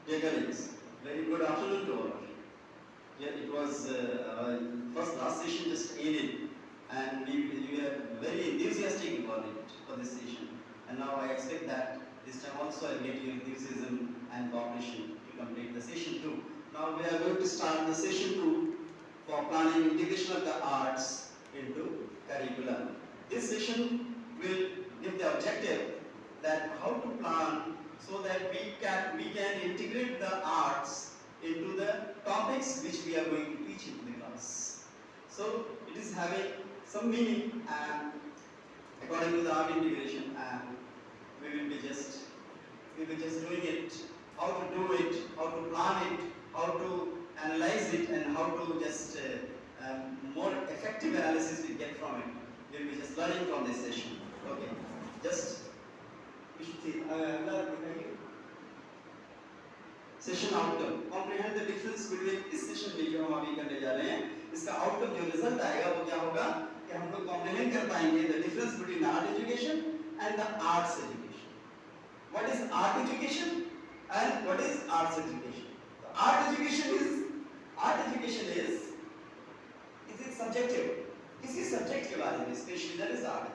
Dear colleagues, very good afternoon to all of you. Yeah, it was first last session just ended, and we were very enthusiastic about it for this session. And now I expect that this time also I'll get your enthusiasm and cooperation to complete the session 2. Now we are going to start the session 2 for planning integration of the arts into curriculum. This session will give the objective that how to plan so that we can integrate the arts into the topics which we are going to teach in the class. So it is having some meaning, and according to the art integration, and we will be just doing it, how to do it, how to plan it, how to analyze it, and how to just more effective analysis we get from it. We'll be just learning from this session. Okay, just we should see. Session outcome comprehend the difference between इस session में जो हम अभी करने जा रहे हैं इसका आउटकम जो रिजल्ट आएगा वो क्या होगा कि हम लोग कॉम्प्रिहेंड कर पाएंगे the difference between art education and the arts education. What is art education and what is arts education? Art education is it subjective, किसी सब्जेक्ट के बारे में specially that is art.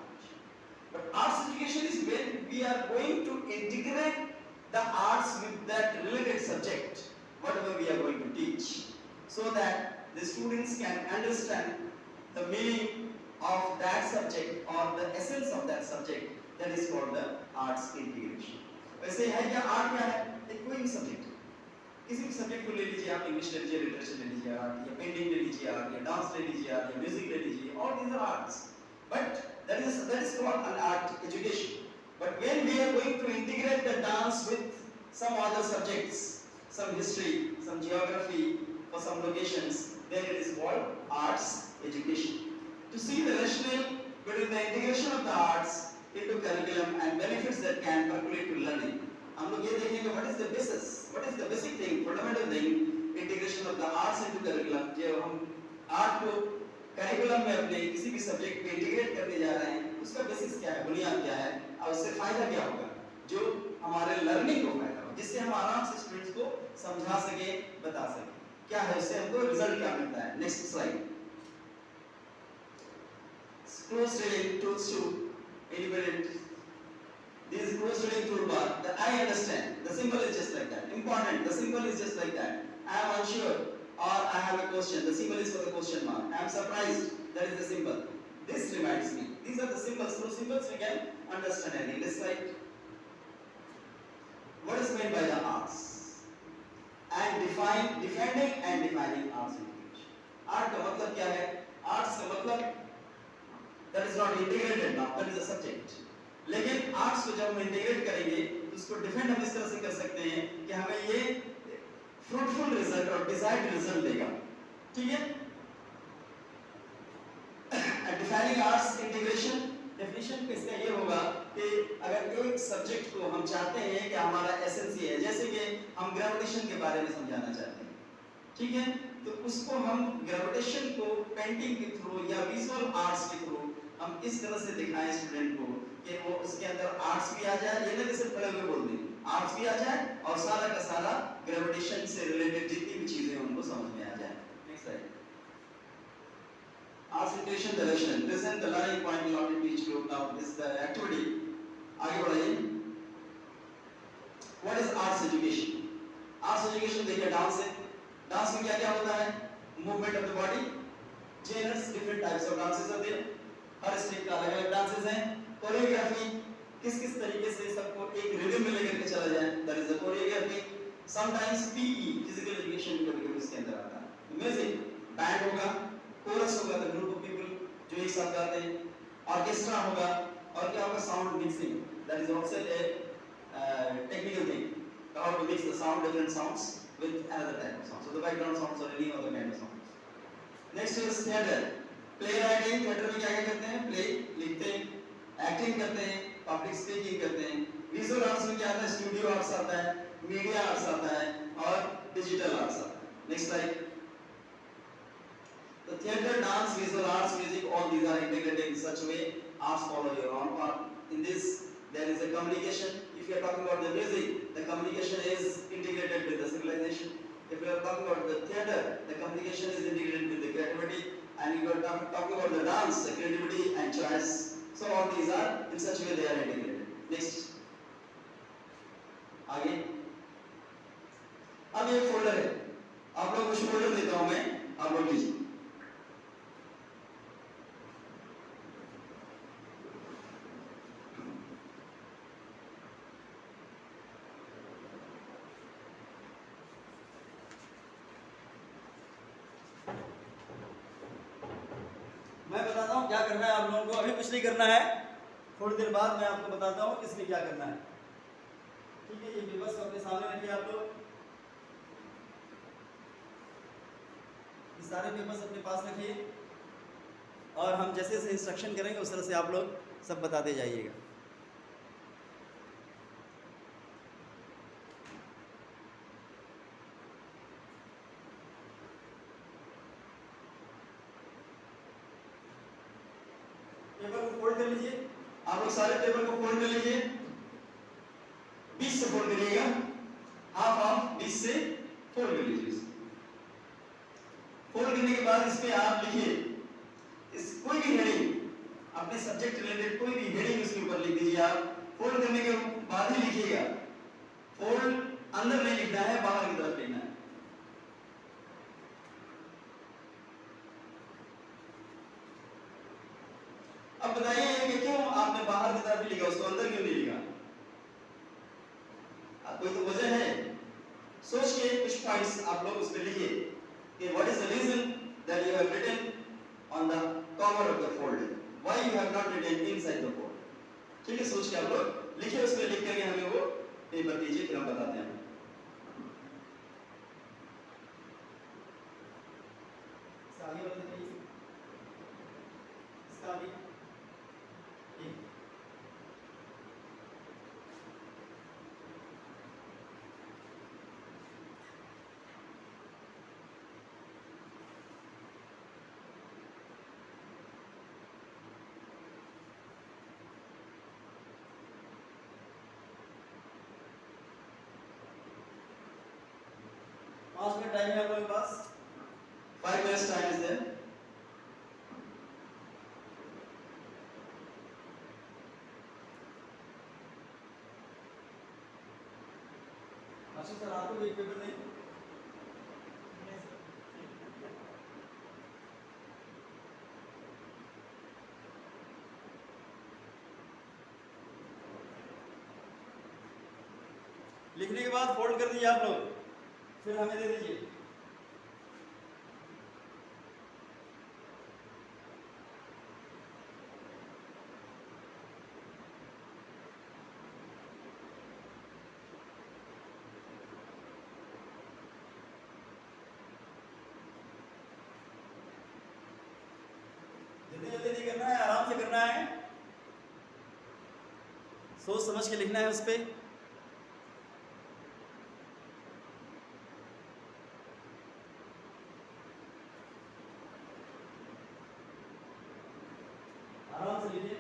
But arts education is when we are going to integrate the arts with that related subject, whatever we are going to teach, so that the students can understand the meaning of that subject or the essence of that subject. That is called the arts integration. वैसे है क्या art क्या है? एक कोई भी subject, किसी भी सब्जेक्ट को ले लीजिए आप, इंग्लिश ले लीजिए, लिटरेचर ले लीजिए आर्ट, या पेंटिंग ले लीजिए आर्ट, या डांस ले लीजिए आर्ट, या म्यूजिक ले लीजिए, all these are arts. But that is called an art education. But when we are going to integrate the dance with some other subjects, some history, some geography, or some locations, then it is called arts education. To see the rationale between the integration of the arts into curriculum and benefits that can percolate to learning, हम लोग ये देखेंगे what is the basis, what is the basic thing, fundamental thing, integration of the arts into curriculum. जो हम art को curriculum में अपने किसी भी सब्जेक्ट में इंटीग्रेट करने जा रहे हैं, उसका बेसिस क्या है, बुनियाद क्या है, और उससे फायदा क्या होगा, जो हमारे लर्निंग को फायदा हो, जिससे हम आराम से स्टूडेंट्स को समझा सके, बता सके, क्या है उससे हमको रिजल्ट क्या मिलता है. Next slide. Close reading tools to independent. This is close reading toolbar. That I understand. The symbol is just like that. Important. The symbol is just like that. I am unsure, or I have a question. The symbol is for the question mark. I am surprised. That is the symbol. This reminds me. These are the symbols. Through symbols we can understand anything. This slide. What is meant by the arts? And defending and defining arts education. Art का मतलब क्या है? Arts का मतलब that is not integrated now. That is a subject. लेकिन arts को जब हम इंटीग्रेट करेंगे तो उसको डिफेंड हम इस तरह से कर सकते हैं कि हमें ये फ्रूटफुल रिजल्ट और डिजायर्ड रिजल्ट देगा. ठीक है. डिफाइनिंग आर्ट्स इंटीग्रेशन डेफिनेशन पे इसका ये होगा कि अगर एक सब्जेक्ट को हम चाहते हैं कि हमारा एसेंस ये है, जैसे कि हम ग्रेविटेशन के बारे में समझाना चाहते हैं, ठीक है, तो उसको हम ग्रेविटेशन को पेंटिंग के थ्रू या विजुअल आर्ट्स के थ्रू हम इस तरह से दिखाएं स्टूडेंट को कि वो उसके अंदर आर्ट्स भी आ जाए, ये नहीं सिर्फ खड़े हुए बोल दें, आर्ट्स भी आ जाए और सारा का सारा ग्रेविटेशन से रिलेटेड जितनी भी चीजें उनको समझ में आ जाए. Next slide. Arts integration the rationale. Present the learning point belonging to each group. Now this is the activity. आगे बढ़ाइए. What is arts education? Arts education देखिए डांस है. डांस में क्या क्या होता है? Movement of the body. Genres, different types of dances are there. Her state का अलग अलग डांसेस हैं. कोरियोग्राफी, किस किस तरीके से सबको एक रिदम में लेकर के चला जाए, that is the choreography. Sometimes PE physical education भी कभी-कभी इसके अंदर आता है. म्यूजिक, बैंड होगा, कोरस होगा, द ग्रुप ऑफ पीपल जो एक साथ गाते हैं, ऑर्केस्ट्रा होगा, और क्या होगा, sound mixing, that is also a technical thing, how to mix the sound, different sounds with another type of sound, so the background sounds or any other kind of sound. Next is theater. Play writing. theater में क्या क्या करते हैं? play लिखते हैं, acting करते हैं, public speaking करते हैं. विजुअल आर्ट्स में क्या आता है? स्टूडियो आर्ट्स आता है, मीडिया आर्ट्स आता है, और डिजिटल आर्ट्स आता है. Next slide. The theater, dance, visual arts, music, all these are integrated in such way. Arts follow your own path. In this, there is a communication. If you are talking about the music communication is integrated with the civilization. If you are talking about the theater, the communication is integrated with the creativity. And if you are talking about the dance, the creativity and choice. So all these are in such a way they are integrated. Next. आगे. अब ये folder है. आप लोग कुछ folder देता हूं मैं. आप लोग लीजिए. मैं बताता हूँ क्या करना है आप लोगों को. अभी कुछ नहीं करना है. थोड़ी देर बाद मैं आपको बताता हूँ किसने क्या करना है. ठीक है. ये पेपर्स अपने सामने रखिए आप लोग. ये सारे पेपर्स अपने पास रखिए और हम जैसे जैसे इंस्ट्रक्शन करेंगे उस तरह से आप लोग सब बताते जाइएगा. पेपर को फोल्ड कर लीजिए. आप लोग सारे पेपर को फोल्ड कर लीजिए. 20 से फोल्ड करिएगा. हाफ 20 से फोल्ड कर लीजिए. फोल्ड करने के बाद इस पे आप लिखिए इस कोई भी हेडिंग अपने सब्जेक्ट रिलेटेड कोई भी हेडिंग इसके ऊपर लिख दीजिए. आप फोल्ड करने के बाद ही लिखिएगा. फोल्ड अंदर नहीं लिखना है, बाहर की तरफ लिखना है. अब बताइए कि क्यों आपने बाहर की तरफ लिखा, उसको अंदर क्यों नहीं लिखा? कोई तो वजह है. सोच के कुछ पॉइंट्स आप लोग उसमें लिखिए कि what is the reason that you have written on the cover of the folder, why you have not written inside the folder. ठीक है. सोच के आप लोग लिखिए. उसमें लिख करके हमें वो पेपर दीजिए, फिर हम बताते हैं. आगे बताइए. इसका आगे 5 मिनट टाइम है आप लोगों के पास. 5 minutes time is there. अच्छा सर, आपको एक पेपर नहीं. लिखने के बाद फोल्ड कर दीजिए आप लोग, फिर हमें दे दीजिए. जल्दी जल्दी नहीं करना है, आराम से करना है. सोच समझ के लिखना है उस पे. आराम से लिखिए.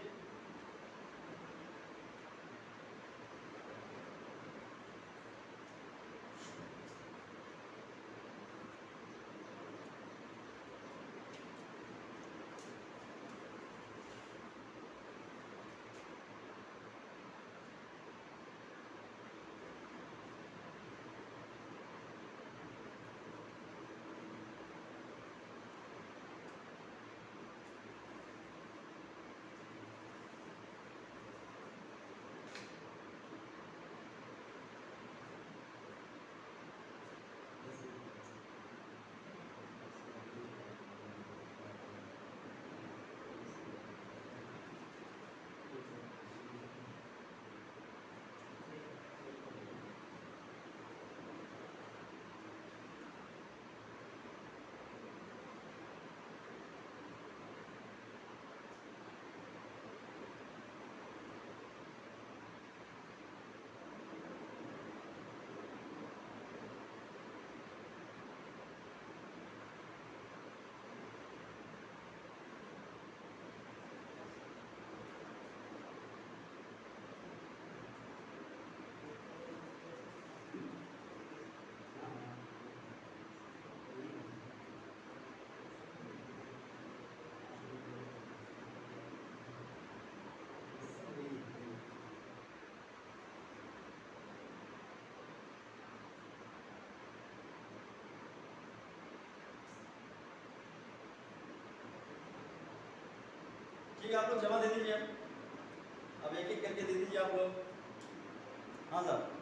ठीक है, आप लोग जमा दे दीजिए, अब एक एक करके दे दीजिए आप लोग। हाँ साहब,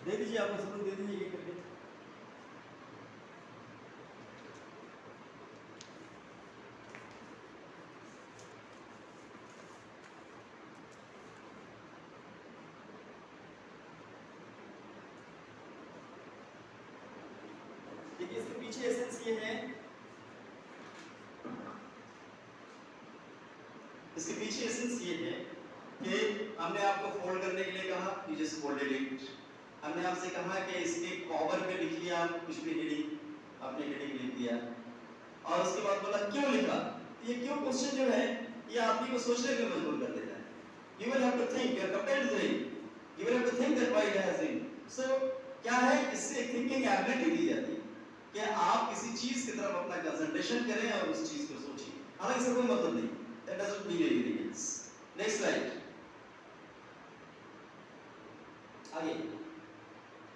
दे दीजिए आप लोग, सब लोग दे दीजिए एक एक करके। देखिए इसके पीछे एसेंस ये है, इसके पीछे एसेंस ये है कि हमने आपको फोल्ड करने के लिए कहा, यू जस्ट फोल्डेड इट। हमने आपसे कहा कि इसके कवर पे लिख लिया कुछ भी हेडिंग, आपने हेडिंग लिख दिया, और उसके बाद बोला क्यों लिखा। ये क्यों क्वेश्चन जो है ये आदमी को सोचने पे मजबूर कर देता है। You will have to think, you are compelled to think, you will have to think that why it has been. So क्या है, इससे थिंकिंग एबिलिटी दी जाती है कि आप किसी चीज की तरफ अपना कंसंट्रेशन करें और उस चीज को सोचिए, हालांकि इसका कोई मतलब नहीं, that doesn't mean anything else. Next slide. आगे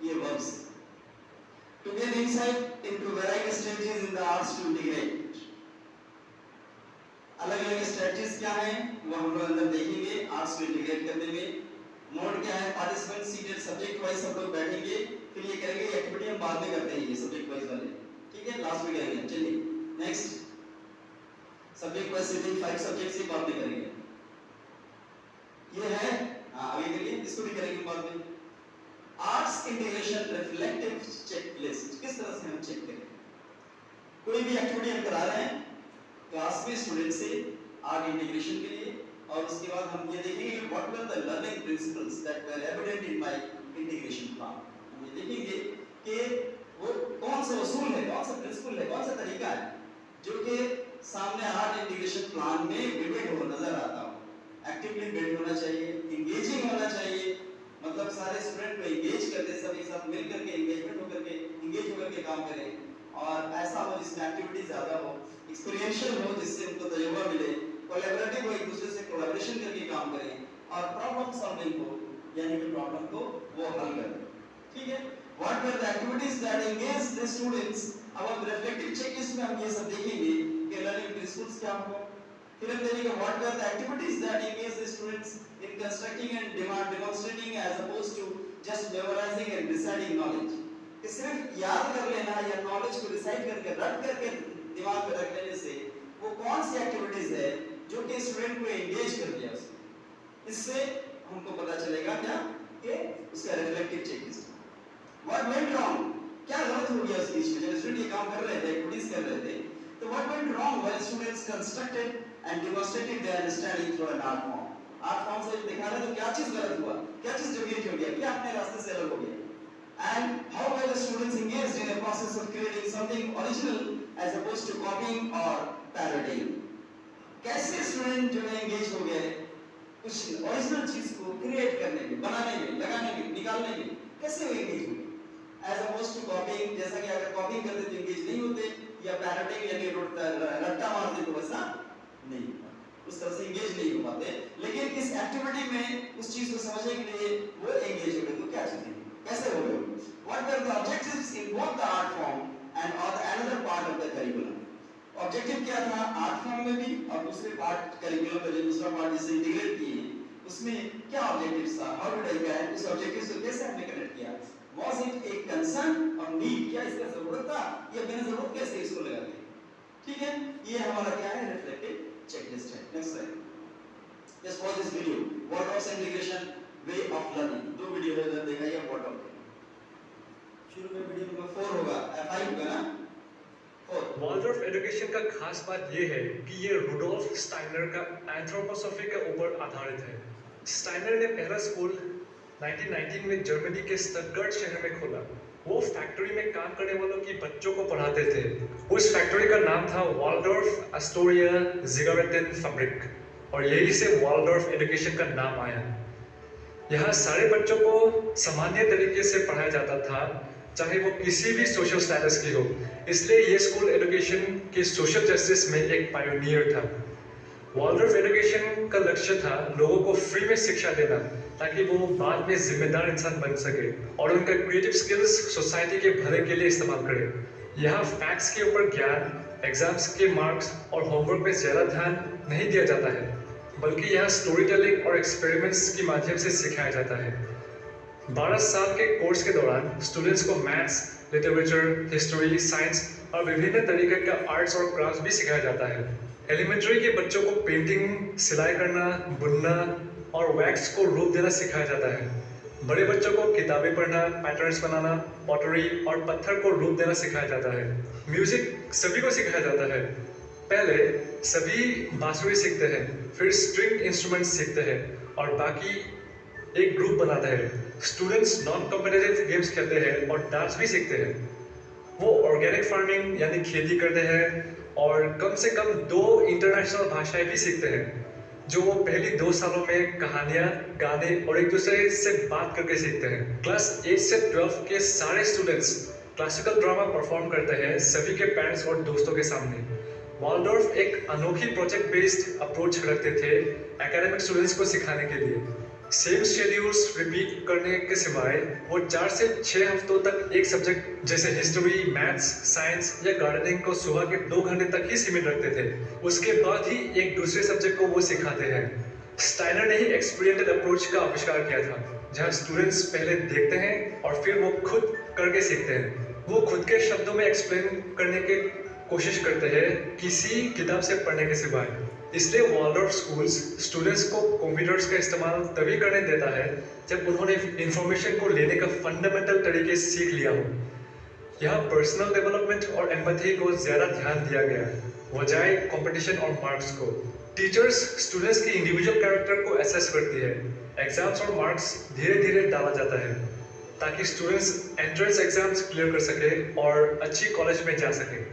ये verbs to gain insight into various stages in the arts to integrate. अलग अलग स्ट्रेटजीज क्या हैं वो हम लोग अंदर देखेंगे आर्ट्स को इंटीग्रेट करने में। मोड क्या है, पार्टिसिपेंट सीटेड सब्जेक्ट वाइज सब लोग बैठेंगे, फिर ये करेंगे एक्टिविटी हम बाद में करते हैं ये सब्जेक्ट वाइज वाले, ठीक है, लास्ट में करेंगे। चलिए next, subject wise seating 5 subject से बाद में करेंगे, ये है। आगे करिए, इसको भी करेंगे बाद में। आर्ट्स इंटीग्रेशन रिफ्लेक्टिव चेकलिस्ट, किस तरह से हम चेक करें, कोई भी एक्टिविटी हम करा रहे हैं क्लास में स्टूडेंट से आर्ट इंटीग्रेशन के लिए, और उसके बाद हम ये देखेंगे what were the learning principles that were evident in my integration plan. हम ये देखेंगे कि वो कौन सा उसूल है, कौन सा प्रिंसिपल है, कौन सा तरीका है जो कि सामने आर्ट इंटीग्रेशन प्लान में विविड हो नजर आता हो। एक्टिवली बिल्ड होना चाहिए, इंगेजिंग होना चाहिए, मतलब सारे स्टूडेंट को इंगेज करते, सब एक साथ मिल करके एंगेजमेंट होकर के इंगेज होकर के काम करें, और ऐसा हो जिसमें एक्टिविटी ज्यादा हो, एक्सपीरियंशियल हो जिससे उनको तजुर्बा मिले, कोलैबोरेटिव हो, एक दूसरे से कोलैबोरेशन करके काम करें, और प्रॉब्लम सॉल्विंग हो, यानी कि प्रॉब्लम को वो हल करें, ठीक है। What were the activities that engage the students, अब हम रिफ्लेक्टिव चेकलिस्ट में हम ये सब देखेंगे कि लर्निंग प्रिंसिपल्स क्या हो, फिर हम देखेंगे what were the activities that engage the students in constructing and demonstrating as opposed to just memorising and reciting knowledge, कि सिर्फ याद कर लेना या नॉलेज को रिसाइट करके रट करके दिमाग में रख लेने से वो कौन सी एक्टिविटीज है जो कि स्टूडेंट को एंगेज कर दिया उसने, इससे हमको पता चलेगा क्या कि उसका reflective checklist. What went wrong, क्या गलत हो गया उस बीच में जब स्टूडेंट ये काम कर रहे थे, एक्टिविटीज कर रहे थे, तो what went wrong while students constructed and demonstrated their understanding through an art form. Art form से दिखा रहे तो क्या चीज गलत हुआ, क्या चीज डेविएट हो गया, क्या अपने रास्ते से अलग हो गया, and how were the students engaged in a process of creating something original as opposed to copying or parodying। कैसे स्टूडेंट जो है एंगेज हो गए कुछ ओरिजिनल चीज को क्रिएट करने में, बनाने में, लगाने में, निकालने में, कैसे वो एंगेज हो गए as opposed to copying, जैसा कि अगर कॉपिंग करते तो एंगेज नहीं होते, या पैरोडिंग यानी रट्टा मारते तो वैसा नहीं होता, उस तरह से एंगेज नहीं हो पाते। लेकिन इस एक्टिविटी में उस चीज को समझने के लिए वो एंगेज हो गए, तो क्या चीज है, कैसे हो गए, what were the objectives in both the art form and or the another part of the curriculum। Objective क्या था आर्ट फॉर्म में भी और दूसरे पार्ट करिकुलम में जो दूसरा पार्ट जिसे इंटीग्रेट किए उसमें क्या ऑब्जेक्टिव्स था, हाउ डिड आई गेट उस ऑब्जेक्टिव्स को कैसे हमने कनेक्ट किया, वाज इट ए कंसर्न और नीड, क्या इसका जरूरत था या बिना जरूरत कैसे इसको लगा दिया, ठीक है। ये हमारा क्या है, रिफ्लेक्टिव चेकलिस्ट है। Next slide, just watch this video, what of integration way of learning, दो वीडियो है इधर देखा या व्हाट ऑफ, शुरू में वीडियो नंबर 4 होगा, 5 होगा ना, 4। वॉल्डोर्फ एजुकेशन का खास बात ये है कि ये रुडोल्फ स्टाइनर का एंथ्रोपोसॉफी के ऊपर आधारित है। स्टाइनर ने पहला स्कूल 1919 में जर्मनी के स्टटगार्ट शहर में खोला। वो फैक्ट्री में काम करने वालों की बच्चों को पढ़ाते थे। उस फैक्ट्री का नाम था वॉल्डोर्फ एस्टोरिया जिगारेटेन फैब्रिक, और यही से वॉल्डोर्फ एजुकेशन का नाम आया। यहाँ सारे बच्चों को सामान्य तरीके से पढ़ाया जाता था, चाहे वो किसी भी सोशल स्टेटस की हो। इसलिए ये स्कूल एजुकेशन के सोशल जस्टिस में एक पायोनियर था। वॉलडॉर्फ एजुकेशन का लक्ष्य था लोगों को फ्री में शिक्षा देना, ताकि वो बाद में जिम्मेदार इंसान बन सके और उनका क्रिएटिव स्किल्स सोसाइटी के भले के लिए इस्तेमाल करें। यहाँ फैक्ट्स के ऊपर ज्ञान, एग्जाम्स के मार्क्स और होमवर्क पे ज़्यादा ध्यान नहीं दिया जाता है, बल्कि यहाँ स्टोरी टेलिंग और एक्सपेरिमेंट्स के माध्यम से सिखाया जाता है। 12 साल के कोर्स के दौरान स्टूडेंट्स को मैथ्स, लिटरेचर, हिस्ट्री, साइंस और विभिन्न तरीके का आर्ट्स और क्राफ्ट भी सिखाया जाता है। एलिमेंट्री के बच्चों को पेंटिंग, सिलाई करना, बुनना और वैक्स को रूप देना सिखाया जाता है। बड़े बच्चों को किताबें पढ़ना, पैटर्न्स बनाना, पॉटरी और पत्थर को रूप देना सिखाया जाता है। म्यूजिक सभी को सिखाया जाता है। पहले सभी बांसुरी सीखते हैं, फिर स्ट्रिंग इंस्ट्रूमेंट सीखते हैं और बाकी एक ग्रुप बनाते हैं। स्टूडेंट्स नॉन कॉम्पिटिटिव गेम्स खेलते हैं और डांस भी सीखते हैं। वो ऑर्गेनिक फार्मिंग यानी खेती करते हैं और कम से कम 2 इंटरनेशनल भाषाएं भी सीखते हैं, जो वो पहली 2 सालों में कहानियां, गाने और एक दूसरे से बात करके सीखते हैं। क्लास 8 से 12 के सारे स्टूडेंट्स क्लासिकल ड्रामा परफॉर्म करते हैं सभी के पेरेंट्स और दोस्तों के सामने। वॉलडॉर्फ एक अनोखी प्रोजेक्ट बेस्ड अप्रोच रखते थे एकेडमिक स्टूडेंट्स को सिखाने के लिए। सेम शेड्यूल्स रिपीट करने के सिवाय वो 4 से 6 हफ्तों तक एक सब्जेक्ट जैसे हिस्ट्री, मैथ्स, साइंस या गार्डनिंग को सुबह के 2 घंटे तक ही सीमित रखते थे। उसके बाद ही एक दूसरे सब्जेक्ट को वो सिखाते हैं। स्टाइनर ने ही एक्सपीरियंटल अप्रोच का आविष्कार किया था, जहाँ स्टूडेंट्स पहले देखते हैं और फिर वो खुद करके सीखते हैं। वो खुद के शब्दों में एक्सप्लेन करने की कोशिश करते हैं, किसी किताब से पढ़ने के सिवाय। इसलिए वॉलडॉर्फ स्कूल्स स्टूडेंट्स को कंप्यूटर्स का इस्तेमाल तभी करने देता है जब उन्होंने इंफॉर्मेशन को लेने का फंडामेंटल तरीके सीख लिया हो। यहाँ पर्सनल डेवलपमेंट और एम्पैथी को ज़्यादा ध्यान दिया गया है, बजाय कंपटीशन और मार्क्स को। टीचर्स स्टूडेंट्स की इंडिविजुअल कैरेक्टर को एसेस करती है। एग्जाम्स और मार्क्स धीरे धीरे डाला जाता है ताकि स्टूडेंट्स एंट्रेंस एग्जाम्स क्लियर कर सके और अच्छी कॉलेज में जा सके।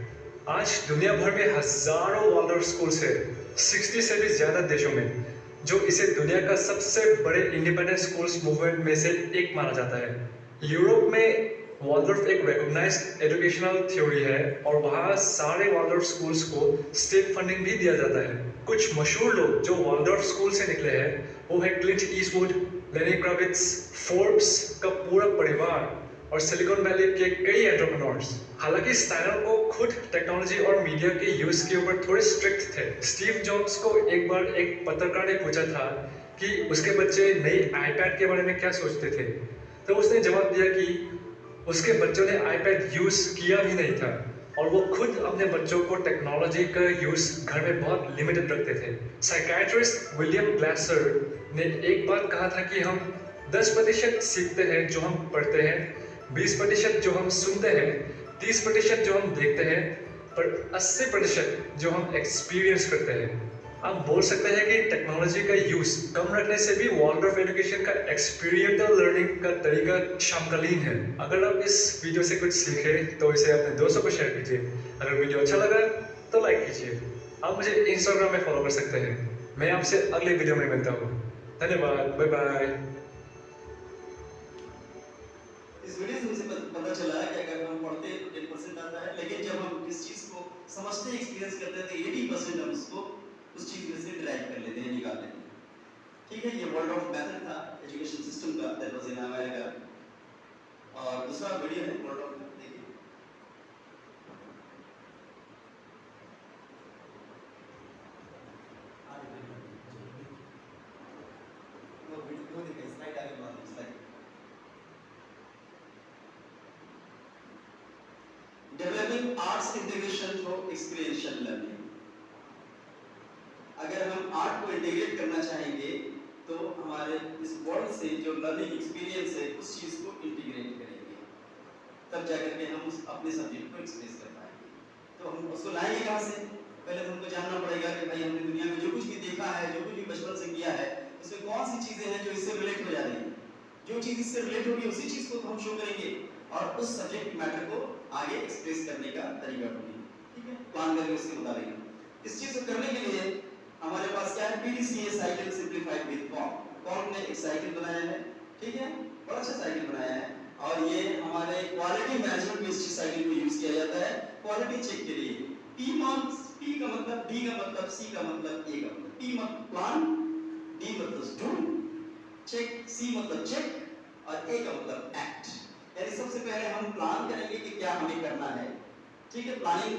आज दुनिया भर में हजारों वॉलडॉर्फ स्कूल्स है, 60 से भी ज्यादा देशों में, जो इसे दुनिया का सबसे बड़े इंडिपेंडेंट स्कूल्स मूवमेंट में से एक माना जाता है। यूरोप में वॉलडॉर्फ एक रिकॉग्नाइज्ड एजुकेशनल थ्योरी है और वहाँ सारे वॉलडॉर्फ स्कूल्स को स्टेट फंडिंग भी दिया जाता है। कुछ मशहूर लोग जो वॉलडॉर्फ स्कूल से निकले हैं वो है क्लिंट ईस्टवुड, लेनी क्राविट्ज, फोर्ब्स का पूरा परिवार और सिलिकॉन वैली के कई एंटरप्रेन्योर्स। हालांकि स्टाइनर को खुद टेक्नोलॉजी और मीडिया के यूज के ऊपर थोड़े स्ट्रिक्ट थे। स्टीव जॉब्स को एक बार एक पत्रकार ने पूछा था कि उसके बच्चे नई आईपैड के बारे में क्या सोचते थे, तो उसने जवाब दिया कि उसके बच्चों ने आईपैड यूज किया भी नहीं था और वो खुद अपने बच्चों को टेक्नोलॉजी का यूज घर में बहुत लिमिटेड रखते थे। साइकियाट्रिस्ट विलियम ग्लासर ने एक बार कहा था कि हम 10% सीखते हैं जो हम पढ़ते हैं, 20% जो हम सुनते हैं, 30% जो हम देखते हैं, पर 80% जो हम एक्सपीरियंस करते हैं। आप बोल सकते हैं कि टेक्नोलॉजी का यूज कम रखने से भी वॉलडॉर्फ एजुकेशन का एक्सपीरियंटल लर्निंग का तरीका समकालीन है। अगर आप इस वीडियो से कुछ सीखे तो इसे अपने दोस्तों को शेयर कीजिए। अगर वीडियो अच्छा लगा तो लाइक कीजिए। आप मुझे इंस्टाग्राम में फॉलो कर सकते हैं। मैं आपसे अगले वीडियो में मिलता हूँ। धन्यवाद, बाय बाय। इस वीडियो से मुझे पता चला है कि अगर हम पढ़ते हैं तो 10% आता है, लेकिन जब हम इस चीज को समझते एक्सपीरियंस करते हैं तो 80% हम उसको उस चीज में से डिराइव कर लेते हैं, निकाल लेते हैं। ठीक है, ये वॉलडॉर्फ मेथड था एजुकेशन सिस्टम का, दैट वाज इन अमेरिका। और दूसरा वीडियो है वॉलडॉर्फ का, देखिए। वो वीडियो देखिए, स्लाइड आगे बढ़ा दो, slide. Developing arts integration through experiential learning. अगर हम आर्ट को इंटीग्रेट करना चाहेंगे तो हमारे इस वर्ल्ड से जो लर्निंग एक्सपीरियंस है उस चीज को इंटीग्रेट करेंगे, तब जाकर के हम उस अपने सब्जेक्ट को एक्सप्रेस कर पाएंगे। तो हम उसको लाएंगे कहाँ से? पहले तो हमको जानना पड़ेगा कि भाई हमने दुनिया में जो कुछ भी देखा है, जो कुछ भी बचपन से किया है, उसमें कौन सी चीजें हैं जो इससे रिलेट हो जा रही है। जो चीज इससे रिलेट होगी उसी चीज को हम शो करेंगे और उस सब्जेक्ट मैटर को आगे एक्सप्रेस करने का तरीका ढूंढेंगे। ठीक है, प्लान करके उसके मुताबिक। इस चीज को करने के लिए हमारे पास क्या है? PDCA cycle simplified with form. Form ने एक साइकिल बनाया है, ठीक है, बड़ा अच्छा साइकिल बनाया है। और ये हमारे क्वालिटी मैनेजमेंट बेस्ड साइकिल को यूज किया जाता है क्वालिटी चेक के लिए। P का मतलब, D का मतलब, C का मतलब, A का मतलब। P मतलब प्लान, D मतलब डू, चेक, C मतलब चेक और A का मतलब एक्ट। यानी सबसे पहले हम प्लान करेंगे कि क्या हमें करना है, ठीक है। प्लानिंग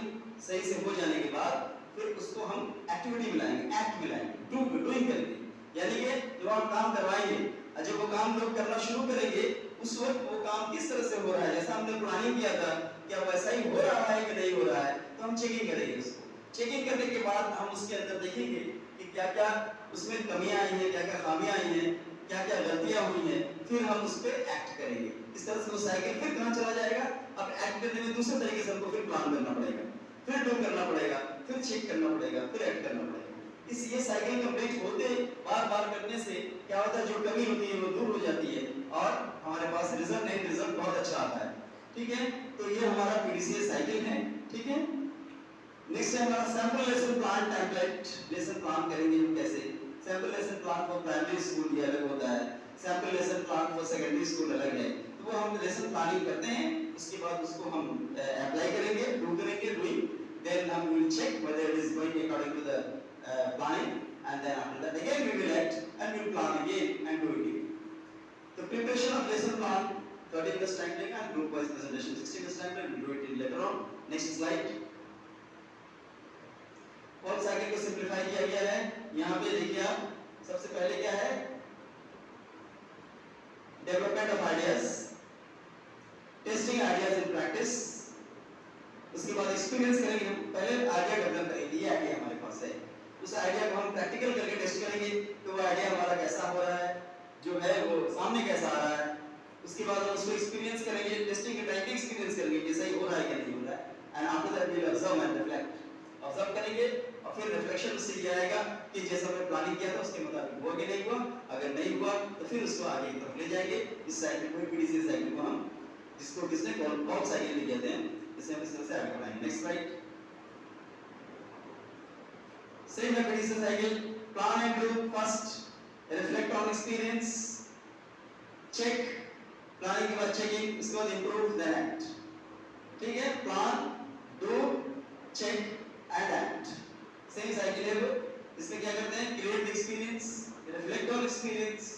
सही से हो जाने के बाद फिर उसको हम एक्टिविटी मिलाएंगे, एक्ट मिलाएंगे, डूइंग करेंगे। यानी कि जब हम काम करवाएंगे और जब वो काम लोग करना शुरू करेंगे उस वक्त वो काम किस तरह से हो रहा है, जैसा हमने प्लानिंग किया था क्या वैसा ही हो रहा है कि नहीं हो रहा है, तो हम चेकिंग करेंगे उसको। चेकिंग करने के बाद हम उसके अंदर देखेंगे कि क्या क्या उसमें कमियां आई हैं, क्या क्या खामियां आई हैं, क्या क्या गलतियां हुई हैं, फिर हम उस पर एक्ट करेंगे। इस तरह से वो साइकिल फिर कहाँ चला जाएगा। अब एक्ट करने में दूसरे तरीके से हमको फिर प्लान करना पड़ेगा, फिर डू करना पड़ेगा, फिर चेक करना पड़ेगा, फिर एक्ट करना पड़ेगा। इस ये साइकिल कंप्लीट होते बार बार करने से क्या होता है, जो कमी होती है वो दूर हो जाती है और हमारे पास रिजल्ट बहुत अच्छा आता है, ठीक है। तो ये हमारा पीडीसीए साइकिल है, ठीक है। नेक्स्ट है हमारा sample lesson plan template. Lesson plan करेंगे हम कैसे। Sample lesson plan for primary school ये अलग होता है, sample lesson plan for secondary school अलग है। तो वो हम लेसन प्लानिंग करते हैं, उसके बाद उसको हम अप्लाई करेंगे, डू करेंगे, doing, then we will check whether it is going according to the planning, and then after that again we will act and we will plan again and do it again. The preparation of lesson plan, 30 minutes time taken and group wise presentation 60 minutes time taken, we will do it in later on. Next slide. और cycle को simplify किया गया है। यहाँ पे देखिए आप, सबसे पहले क्या है, development of ideas, testing ideas in practice, उसके बाद एक्सपीरियंस करेंगे। हम पहले आइडिया डेवलप करेंगे, ये आइडिया हमारे पास है, उस आइडिया को हम प्रैक्टिकल करके टेस्ट करेंगे कि वो आइडिया हमारा कैसा हो रहा है, जो है वो सामने कैसा आ रहा है। उसके बाद हम उसको एक्सपीरियंस करेंगे, टेस्टिंग के टाइम पे एक्सपीरियंस करेंगे कि सही हो रहा है कि नहीं हो रहा है। And after that we will observe and reflect, observe करेंगे और फिर रिफ्लेक्शन से ये आएगा कि जैसा हमने प्लानिंग किया था उसके मुताबिक हुआ कि नहीं हुआ। अगर नहीं हुआ तो फिर उसको आगे की तरफ ले जाएंगे। इस साइकिल को, पीडीसी साइकिल को हम, जिसको किसने कॉल साइकिल भी कहते हैं, इसे हम इस तरह से आगे बढ़ाएंगे। Next slide. सेम है PDC cycle, plan and do first, reflect on experience, check, planning के बाद चेकिंग, उसके बाद इंप्रूव, देन एक्ट, ठीक है। Plan, do, check and act, same cycle है वो। इसमें क्या करते हैं, create the experience, reflect on experience,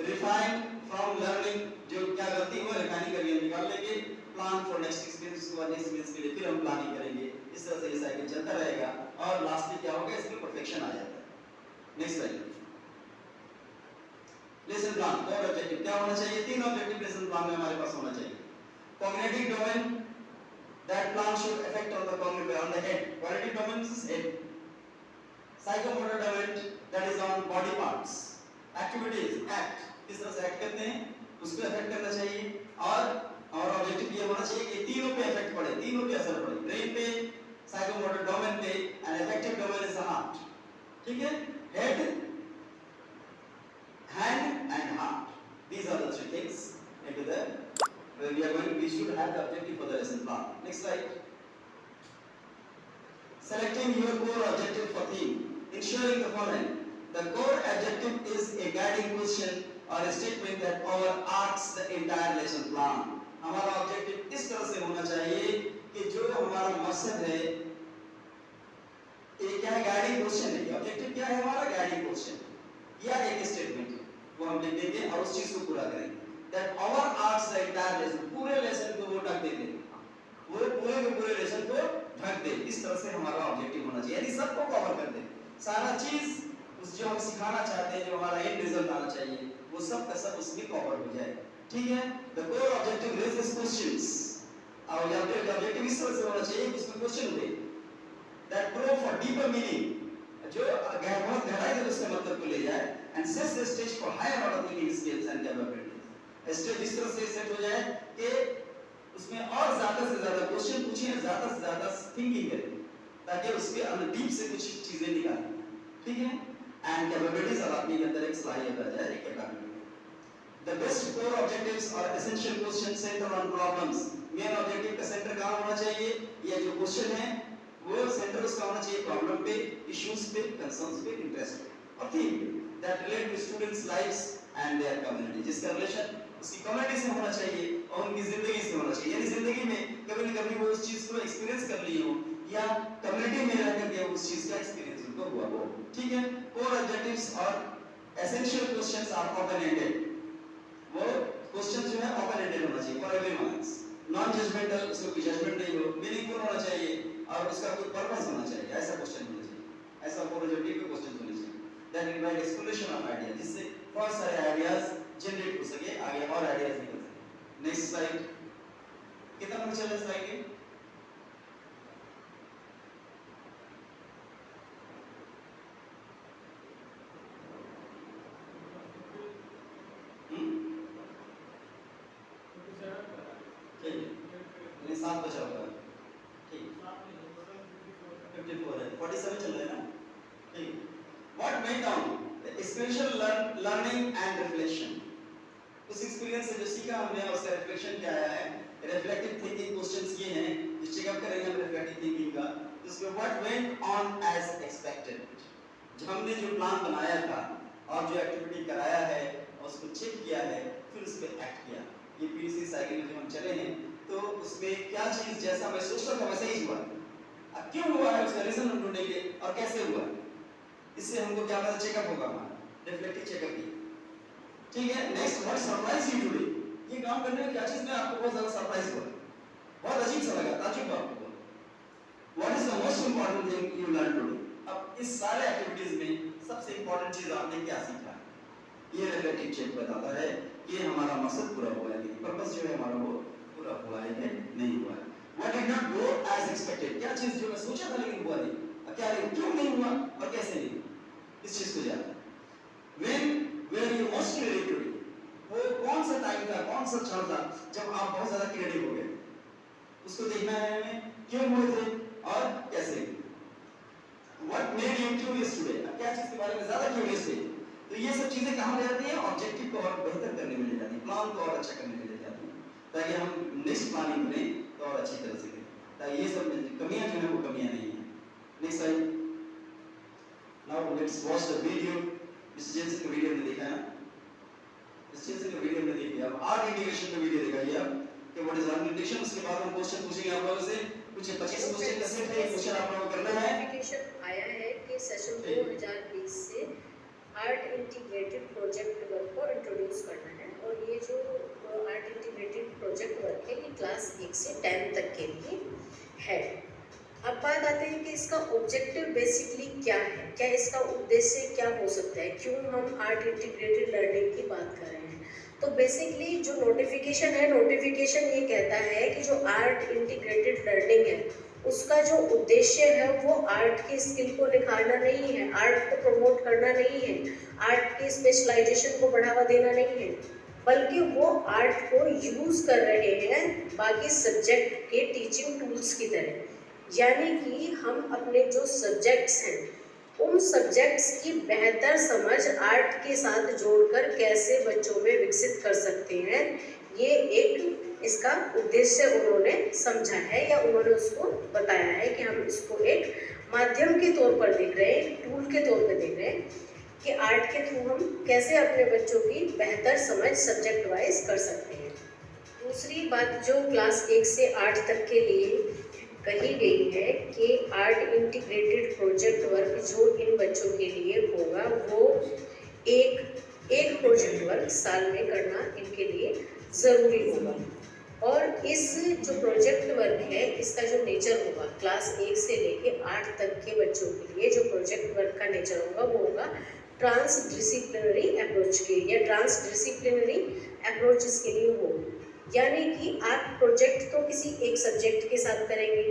refine from learning, जो क्या गलती हुआ रिफाइनिंग करके हम निकाल लेंगे, प्लान फॉर नेक्स्ट एक्सपीरियंस, उसके बाद नेक्स्ट एक्सपीरियंस के लिए फिर हम प्लानिंग करेंगे। इस तरह से ये साइकिल चलता रहेगा और लास्ट में क्या होगा, इसमें परफेक्शन आ जाता है। Next slide. लेसन प्लान और ऑब्जेक्टिव क्या होना चाहिए, 3 ऑब्जेक्टिव लेसन प्लान में हमारे पास होना चाहिए। Cognitive domain, that plan should affect on the cognitive, on the head. Qualitative domain is head. Psychomotor domain, that is on body parts. Activities, act, किस तरह से एक्ट करते हैं उसको अफेक्ट करना चाहिए। और ऑब्जेक्टिव ये होना चाहिए कि तीनों पे इफेक्ट पड़े, तीनों पे असर पड़े, ब्रेन पे, साइकोमोटर डोमेन पे, and affective domain is the heart, ठीक है। Head, hand and heart, these are the 3 things into the we should have the objective for the lesson plan. Next slide. Selecting your core objective for theme, ensuring the following. The core objective is a guiding question or a statement that overarches the entire lesson plan. हमारा objective इस तरह से होना चाहिए कि जो हमारा मकसद है, ये क्या है, गाइडिंग क्वेश्चन है। ऑब्जेक्टिव क्या है हमारा, गाइडिंग क्वेश्चन या एक स्टेटमेंट, वो हम लिख देंगे और उस चीज को पूरा करेंगे। That overarches the entire lesson, पूरे लेसन को वो ढक देंगे, वो पूरे के पूरे लेसन को ढक दे। इस तरह से हमारा ऑब्जेक्टिव होना चाहिए, यानी सबको कवर कर दे, सारा चीज उस जो हम सिखाना चाहते हैं, जो हमारा एंड रिजल्ट आना चाहिए, वो सब का सब उसमें कवर हो जाए, ठीक है। The core objective raises questions, और ऑब्जेक्टिव इस तरह से होना चाहिए कि उसमें क्वेश्चन उठे, that probe for deeper meaning, जो बहुत गहराई से उसके मतलब को ले जाए, and sets the stage for higher order thinking skills and capabilities। Stage इस तरह से सेट हो जाए कि उसमें और ज्यादा से ज्यादा क्वेश्चन पूछें, ज्यादा से ज्यादा थिंकिंग करें, ताकि उसके अंदर डीप से कुछ चीजें निकालें, ठीक है। एंड कैपेबिलिटीज और आदमी के अंदर एक सलाहियत आ जाए, एक capability. The best core objectives और essential question centre on problems, main objective का सेंटर कहां होना चाहिए, ये जो क्वेश्चन है वो सेंटर उसका होना चाहिए प्रॉब्लम पे, इश्यूज पे, कंसर्न्स पे, इंटरेस्ट पे और थीम पे, that relate to students lives and their community, जिसका रिलेशन उसकी कम्युनिटी से होना चाहिए और होना चाहिए, यानी जिंदगी में कभी न कभी वो उस चीज को एक्सपीरियंस कर लिए हो या कम्युनिटी में रह करके उस चीज का एक्सपीरियंस उनको हुआ हो। ठीक है, कोर ऑब्जेक्टिव्स और essential questions are open ended, वो क्वेश्चन जो है ओपन एंडेड होना चाहिए फॉर एवरीवन, नॉन जजमेंटल, उसमें कोई जजमेंट नहीं हो, मीनिंगफुल होना चाहिए और उसका कोई पर्पस होना चाहिए, ऐसा क्वेश्चन होना चाहिए, ऐसा पॉजिटिव क्वेश्चन होने चाहिए that invite exploration of idea, जिससे बहुत सारे आइडियाज जनरेट हो सके, आगे और आइडियाज निकल सके। नेक्स्ट स्लाइड, कितना नंबर चल रहा है स्लाइड के? ठीक, 7 बचा हुआ है, ठीक, 54 है, 47 चल रहा है ना, ठीक। What went on? The experiential learning and reflection. उस एक्सपीरियंस से जो सीखा हमने और उसका रिफ्लेक्शन क्या आया है, रिफ्लेक्टिव थिंकिंग क्वेश्चंस ये हैं, जो चेकअप करेंगे हम रिफ्लेक्टिव थिंकिंग का। उसमें what went on as expected, जो हमने जो प्लान बनाया था और जो एक्टिविटी कराया है और उसको चेक किया है, फिर उस पर एक्ट किया। ये पीडीसी साइकिल में जो हम चले हैं, तो उसमें क्या चीज जैसा मैं सोचता था वैसा ही हुआ, अब क्यों हुआ है उसका रीजन हम ढूंढेंगे और कैसे हुआ, इससे हमको क्या पता चेकअप होगा हमारा, रिफ्लेक्टिव चेकअप ही। ठीक है, next, what surprise you today, ये काम करने में क्या चीज में आपको बहुत ज्यादा सरप्राइज हुआ, बहुत अजीब सा लगा, ताज्जुब आपको। What is the most important thing you learn today, अब इस सारे एक्टिविटीज में सबसे इंपॉर्टेंट चीज आपने क्या सीखा, ये रिफ्लेक्टिव चेक बताता है कि हमारा मकसद पूरा हुआ है, पर्पस जो है हमारा वो पूरा हुआ है नहीं हुआ है। What did not go as expected, क्या चीज जो मैं सोचा था लेकिन हुआ नहीं, क्या क्यों नहीं हुआ और कैसे नहीं, इस चीज को जानना। When were you most creative? वो कौन सा टाइम था, कौन सा क्षण था जब आप बहुत ज्यादा क्रिएटिव हो गए, उसको देखना है हमें, क्यों हुए थे और कैसे। What made you curious today, क्या चीज के बारे में ज्यादा क्यूरियस थे, तो ये सब चीजें कहाँ ले जाती हैं, ऑब्जेक्टिव को और बेहतर करने में ले जाती है, प्लान को और अच्छा करने में ले जाती है, ताकि हम नेक्स्ट प्लानिंग करें तो और अच्छी तरह से करें, ताकि ये सब कमियां जो है वो कमियां नहीं है। Next slide, now let's watch the video. Mister Jensen का वीडियो हमने देखा है, मिस्टर जेंसन का वीडियो हमने देखा, अब आर्ट इंटीग्रेशन का वीडियो दिखाइए आप कि व्हाट इज आर्ट इंटीग्रेशन। उसके बाद हम क्वेश्चन पूछेंगे आप लोगों से, कुछ 25 क्वेश्चन का सेट है, क्वेश्चन आप लोगों को करना है। नोटिफिकेशन आया है कि सेशन 2020 से आर्ट इंटीग्रेटेड प्रोजेक्ट वर्क को इंट्रोड्यूस करना है, और ये जो आर्ट इंटीग्रेटेड प्रोजेक्ट वर्क है ये क्लास 1 से 10 तक के लिए है। अब बात आते हैं कि इसका ऑब्जेक्टिव बेसिकली क्या है, क्या इसका उद्देश्य क्या हो सकता है, क्यों हम आर्ट इंटीग्रेटेड लर्निंग की बात कर रहे हैं। तो बेसिकली जो नोटिफिकेशन है, नोटिफिकेशन ये कहता है कि जो आर्ट इंटीग्रेटेड लर्निंग है उसका जो उद्देश्य है वो आर्ट की स्किल को निखारना नहीं है, आर्ट को प्रमोट करना नहीं है, आर्ट की स्पेशलाइजेशन को बढ़ावा देना नहीं है, बल्कि वो आर्ट को यूज़ कर रहे हैं बाकी सब्जेक्ट के टीचिंग टूल्स की तरह। यानी कि हम अपने जो सब्जेक्ट्स हैं उन सब्जेक्ट्स की बेहतर समझ आर्ट के साथ जोड़कर कैसे बच्चों में विकसित कर सकते हैं, ये एक इसका उद्देश्य उन्होंने समझा है या उन्होंने उसको बताया है कि हम इसको एक माध्यम के तौर पर देख रहे हैं, टूल के तौर पर देख रहे हैं कि आर्ट के थ्रू हम कैसे अपने बच्चों की बेहतर समझ सब्जेक्ट वाइज कर सकते हैं। दूसरी बात जो क्लास 1 से 8 तक के लिए कही गई है कि आर्ट इंटीग्रेटेड प्रोजेक्ट वर्क जो इन बच्चों के लिए होगा वो एक प्रोजेक्ट वर्क साल में करना इनके लिए ज़रूरी होगा। और इस जो प्रोजेक्ट वर्क है इसका जो नेचर होगा क्लास 1 से लेके 8 तक के बच्चों के लिए जो प्रोजेक्ट वर्क का नेचर होगा वो होगा ट्रांसडिसिप्लिनरी अप्रोच के या ट्रांसडिसिप्लिनरी अप्रोच इसके लिए हो। यानी कि आप प्रोजेक्ट तो किसी एक सब्जेक्ट के साथ करेंगे,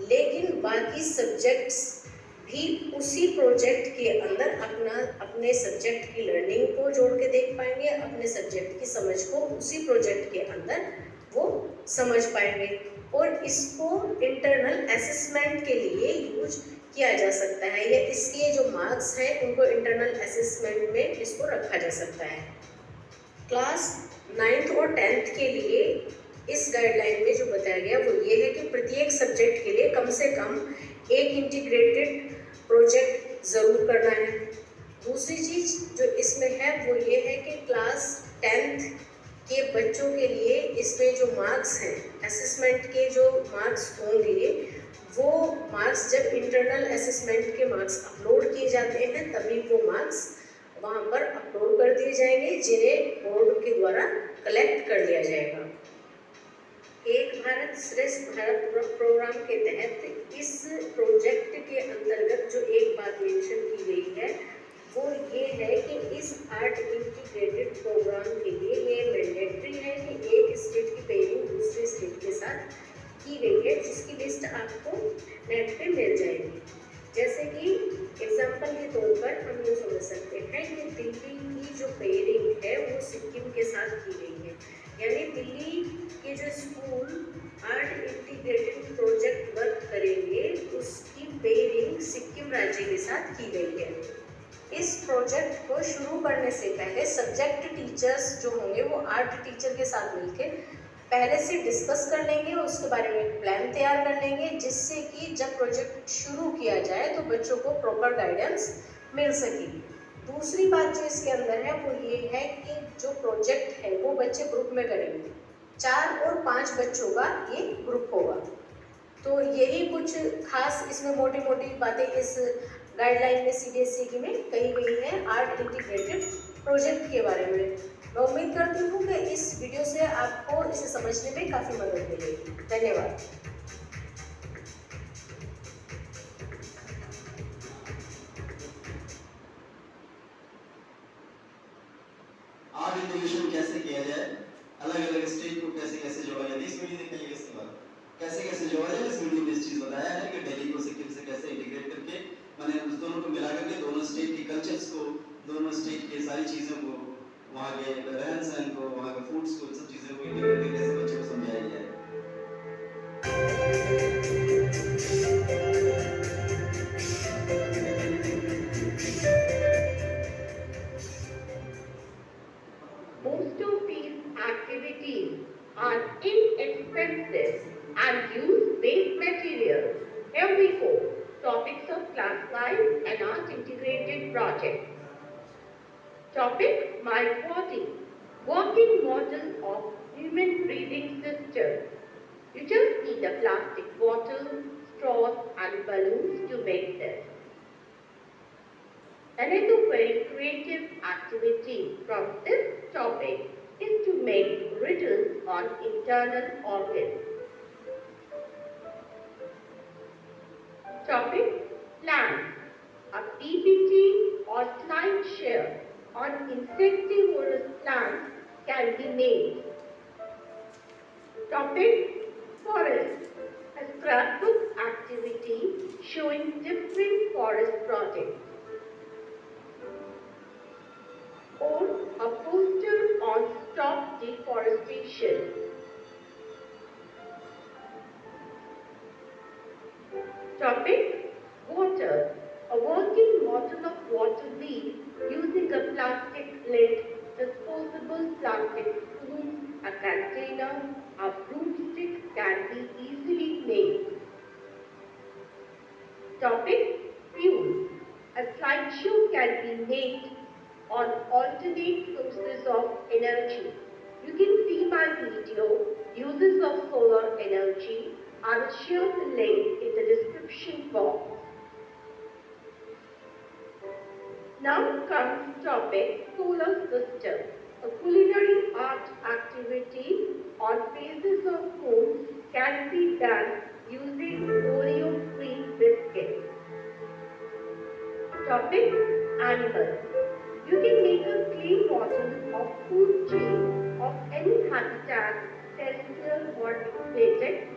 लेकिन बाकी सब्जेक्ट्स भी उसी प्रोजेक्ट के अंदर अपने सब्जेक्ट की लर्निंग को जोड़ के देख पाएंगे, अपने सब्जेक्ट की समझ को उसी प्रोजेक्ट के अंदर वो समझ पाएंगे, और इसको इंटरनल असेसमेंट के लिए यूज किया जा सकता है या इसके जो मार्क्स हैं उनको इंटरनल असेसमेंट में इसको रखा जा सकता है। क्लास 9th और 10th के लिए इस गाइडलाइन में जो बताया गया वो ये है कि प्रत्येक सब्जेक्ट के लिए कम से कम एक इंटीग्रेटेड प्रोजेक्ट ज़रूर करना है। दूसरी चीज़ जो इसमें है वो ये है कि क्लास 10th कि बच्चों के लिए इसमें जो मार्क्स हैं, असेसमेंट के जो मार्क्स होंगे, वो मार्क्स जब इंटरनल असेसमेंट के मार्क्स अपलोड किए जाते हैं तभी वो मार्क्स वहाँ पर अपलोड कर दिए जाएंगे, जिन्हें बोर्ड के द्वारा कलेक्ट कर लिया जाएगा। एक भारत श्रेष्ठ भारत प्रोग्राम के तहत इस प्रोजेक्ट के अंतर्गत जो एक बात मेंशन की गई है वो ये है कि इस आर्ट इंटीग्रेटेड प्रोग्राम के लिए ये मैंडेटरी है कि एक स्टेट की पेयरिंग दूसरे स्टेट के साथ की गई है, जिसकी लिस्ट आपको नेट पे मिल जाएगी। जैसे कि एग्जाम्पल के तौर पर हम ये समझ सकते हैं कि दिल्ली की जो पेयरिंग है वो सिक्किम के साथ की गई है, यानी दिल्ली के जो school art integrated project work करेंगे उसकी पेयरिंग सिक्किम राज्य के साथ की गई है। इस प्रोजेक्ट को शुरू करने से पहले सब्जेक्ट टीचर्स जो होंगे वो आर्ट टीचर के साथ मिलकर पहले से डिस्कस कर लेंगे, उसके बारे में एक प्लान तैयार कर लेंगे, जिससे कि जब प्रोजेक्ट शुरू किया जाए तो बच्चों को प्रॉपर गाइडेंस मिल सकेगी। दूसरी बात जो इसके अंदर है वो ये है कि जो प्रोजेक्ट है वो बच्चे ग्रुप में करेंगे, 4 और 5 बच्चों का ये ग्रुप होगा। तो यही कुछ खास इसमें मोटी मोटी बातें इस गाइडलाइन में CBSE में कही गई है आर्ट इंटीग्रेटेड प्रोजेक्ट के बारे में। मैं उम्मीद करती हूँ कि इस वीडियो से आपको इसे समझने में काफ़ी मदद मिलेगी। धन्यवाद। आर्ट इंटीग्रेशन कैसे किया जाए, अलग अलग स्टेट को कैसे कैसे जोड़ा जाए, इस वीडियो देखिए इसके बाद कैसे कैसे जोड़ा जाए। इस वीडियो में इस चीज़ बताया है कि दिल्ली को सिक्किम से कैसे इंटीग्रेट करके मैंने उस दोनों को मिला करके दोनों स्टेट के कल्चर्स को, दोनों स्टेट की सारी चीज़ों को, वहाँ के रहन सहन को, वहाँ के फूड्स को, सब चीज़ों को इंटीग्रेट करके कैसे बच्चों को समझाया जाए। Most of these activities are inexpensive and use waste materials. Here we go. Topics of class 5 and art integrated project. Topic: My body. Working model of human breathing system. You just need a plastic bottle, straws and balloons to make this. Another very creative activity from this topic is to make riddles on internal organs. Topic: Plants. A PPT or slide share on insectivorous plants can be made. Topic: Forest. A scrapbook activity showing different forest projects. Or a poster on stop deforestation. Topic: Water. A working model of water wheel using a plastic lid, disposable plastic spoons, a container, a broomstick can be easily made. Topic: Fuel. A slideshow can be made on alternate sources of energy. You can see my video, Uses of Solar Energy. I'll share the link in the description box. Now comes topic: Solar System. A culinary art activity on phases of food can be done using Oreo-free biscuits. Topic: Animals. You can make a clay model of food chain of any habitat, terrestrial or aquatic.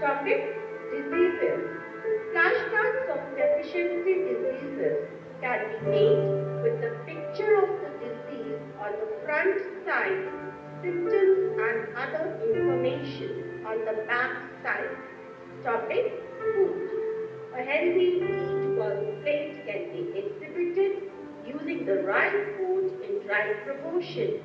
Topic: Diseases. Flashcards of deficiency diseases can be made with the picture of the disease on the front side, symptoms and other information on the back side. Topic: Food. A healthy eat-well plate can be exhibited using the right food in right proportion.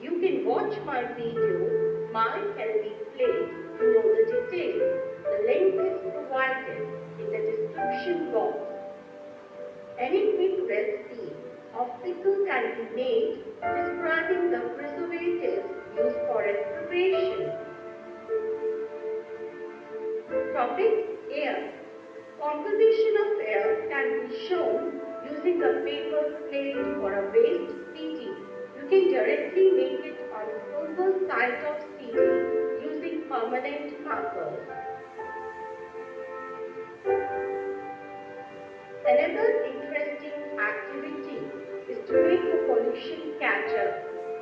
You can watch my video, My Healthy Plate, to know the details. The link is provided in the description box. Any quick recipe obstacle can be made describing the preservatives used for its preparation. Topic: Air. Composition of air can be shown using a paper plate or a waste CD. You can directly make it on the silver side of CD using permanent markers. Another interesting activity is to make a pollution catcher.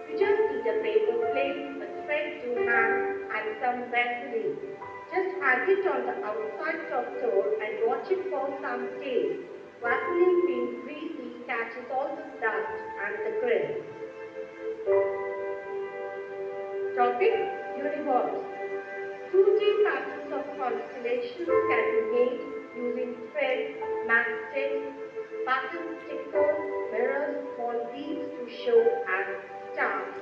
You just need a paper plate, a thread to hang, and some Vaseline. Just hang it on the outside of door and watch it for some days. Vaseline being greasy catches all the dust and the grit. Topic: Universe. 2D patterns of constellations can be made using thread, matchsticks, button stickers, mirrors, small beads to show as stars.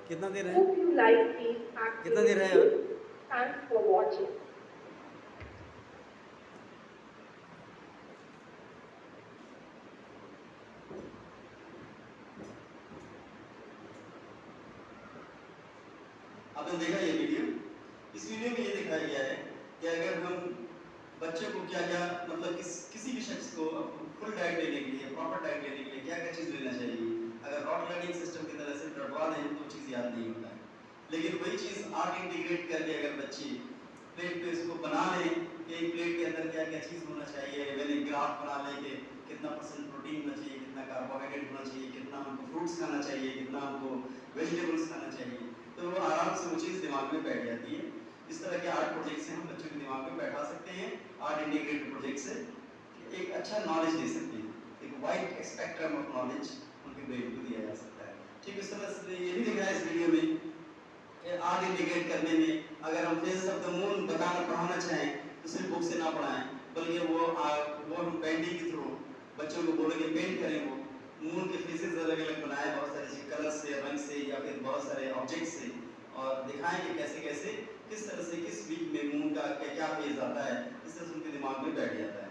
कितना दे रहे हैं? Hope you like these कितना दे रहे हैं? activities. Thanks for watching. आपने देखा ये video? इस वीडियो में ये दिखाया गया है कि अगर हम बच्चों को क्या क्या मतलब किसी भी शख्स को फुल डाइट लेने के लिए, प्रॉपर डाइट लेने के लिए क्या क्या चीज़ लेना चाहिए। अगर रॉट लर्निंग सिस्टम की तरह से रटवा दें तो चीज़ याद नहीं होता है, लेकिन वही चीज़ आर्ट इंटीग्रेट करके अगर बच्चे प्लेट पे इसको बना लें कि एक प्लेट के अंदर क्या क्या चीज़ होना चाहिए, मैंने ग्राफ बना लें कि कितना % प्रोटीन होना चाहिए, कितना कार्बोहाइड्रेट होना चाहिए, कितना हमको फ्रूट्स खाना चाहिए, कितना हमको वेजिटेबल्स खाना चाहिए, तो वो आराम से वो चीज़ दिमाग में बैठ जाती है। इस तरह के आर्ट प्रोजेक्ट से हम बच्चों के दिमाग में बैठा सकते हैं। आर्ट इंटीग्रेटेड प्रोजेक्ट से एक अच्छा नॉलेज दे सकते हैं, एक वाइड स्पेक्ट्रम ऑफ नॉलेज उनके ब्रेन को दिया जा सकता है। ठीक इस तरह से ये भी दिखाया इस वीडियो में कि आर्ट इंटीग्रेट करने में अगर हम फेसेस ऑफ द मून बताना पढ़ाना चाहें तो सिर्फ बुक से ना पढ़ाएं, बल्कि वो हम पेंटिंग के थ्रू बच्चों को बोलेंगे पेंट करें, वो मून के फेसेस अलग अलग बनाए बहुत सारे कलर से, रंग से या फिर बहुत सारे ऑब्जेक्ट से, और दिखाएं कि कैसे कैसे किस तरह से किस वीक में मून का क्या क्या फेज आता है, इस तरह से उनके दिमाग में बैठ जाता है।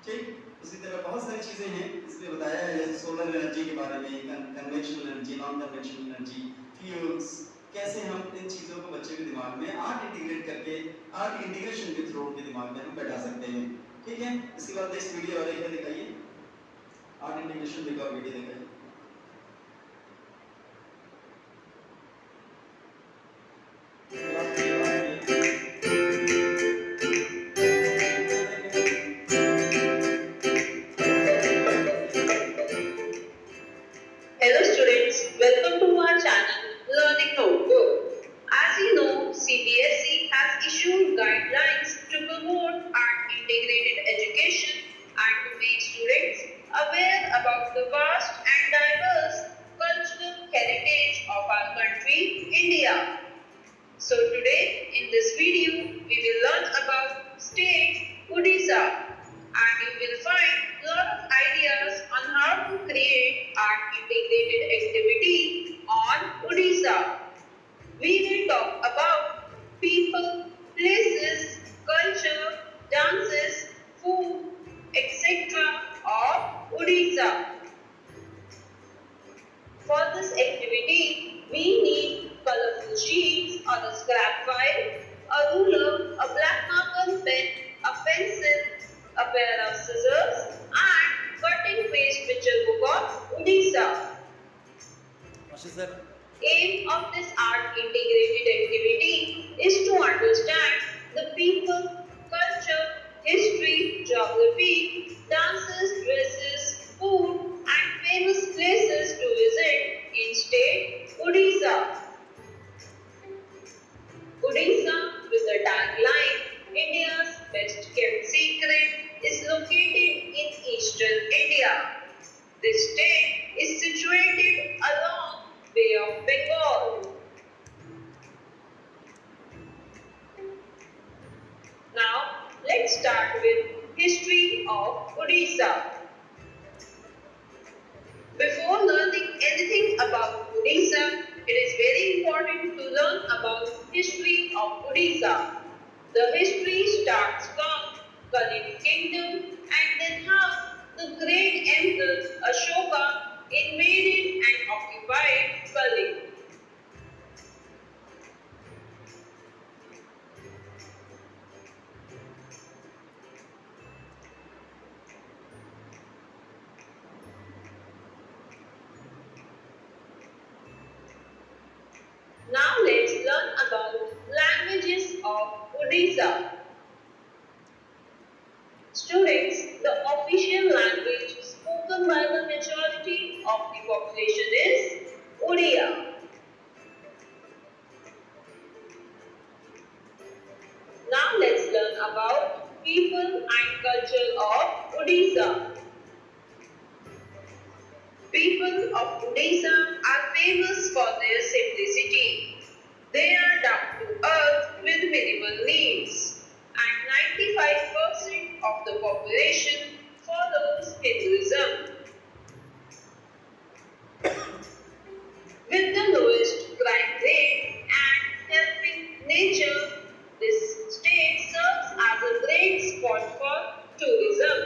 ठीक उसी तरह बहुत सारी चीज़ें हैं इसमें बताया है, जैसे सोलर एनर्जी के बारे में, conventional energy, non conventional energy, fuels, कैसे हम इन चीज़ों को बच्चे के दिमाग में आर्ट इंटीग्रेट करके आर्ट इंटीग्रेशन के थ्रू उनके दिमाग में हम बैठा सकते हैं। ठीक है, इसके बाद नेक्स्ट वीडियो और एक दिखाइए, आर्ट इंटीग्रेशन दिखाओ, वीडियो दिखाइए। Hello students, welcome to our channel Learning Notebook. As you know, CBSE has issued guidelines to promote art integrated education and to make students aware about the vast and diverse cultural heritage of our country, India. So today in this video, we will learn about state Odisha, and you will find a lot of ideas on how to create art integrated activity on Odisha. We will talk about people, places, culture, dances, food, etc. of Odisha. For this activity, we need colorful sheets or a scrap file, a ruler, a black marker pen, a pencil, a pair of scissors, and cutting page picture book of Odisha. Aim of this art integrated activity is to understand the people, culture, history, geography, dances, dresses, food, and famous places to visit in state Odisha. Odisha, with the tagline India's best kept secret, is located in eastern India. This state is situated along Bay of Bengal. Now, let's start with history of Odisha. Before learning anything about Odisha, it is very important to learn about history of Odisha. The history starts from Kalindi Kingdom and then how the the great emperor Ashoka invaded and occupied Kali. Now let's learn about languages of Odisha. Students, the official language spoken by the majority of the population is Odia. Now let's learn about people and culture of Odisha. People of Odisha are famous for their simplicity. They are down to earth with minimal needs, and 95% of the population follows Hinduism. With the lowest crime rate and helping nature, this state serves as a great spot for tourism.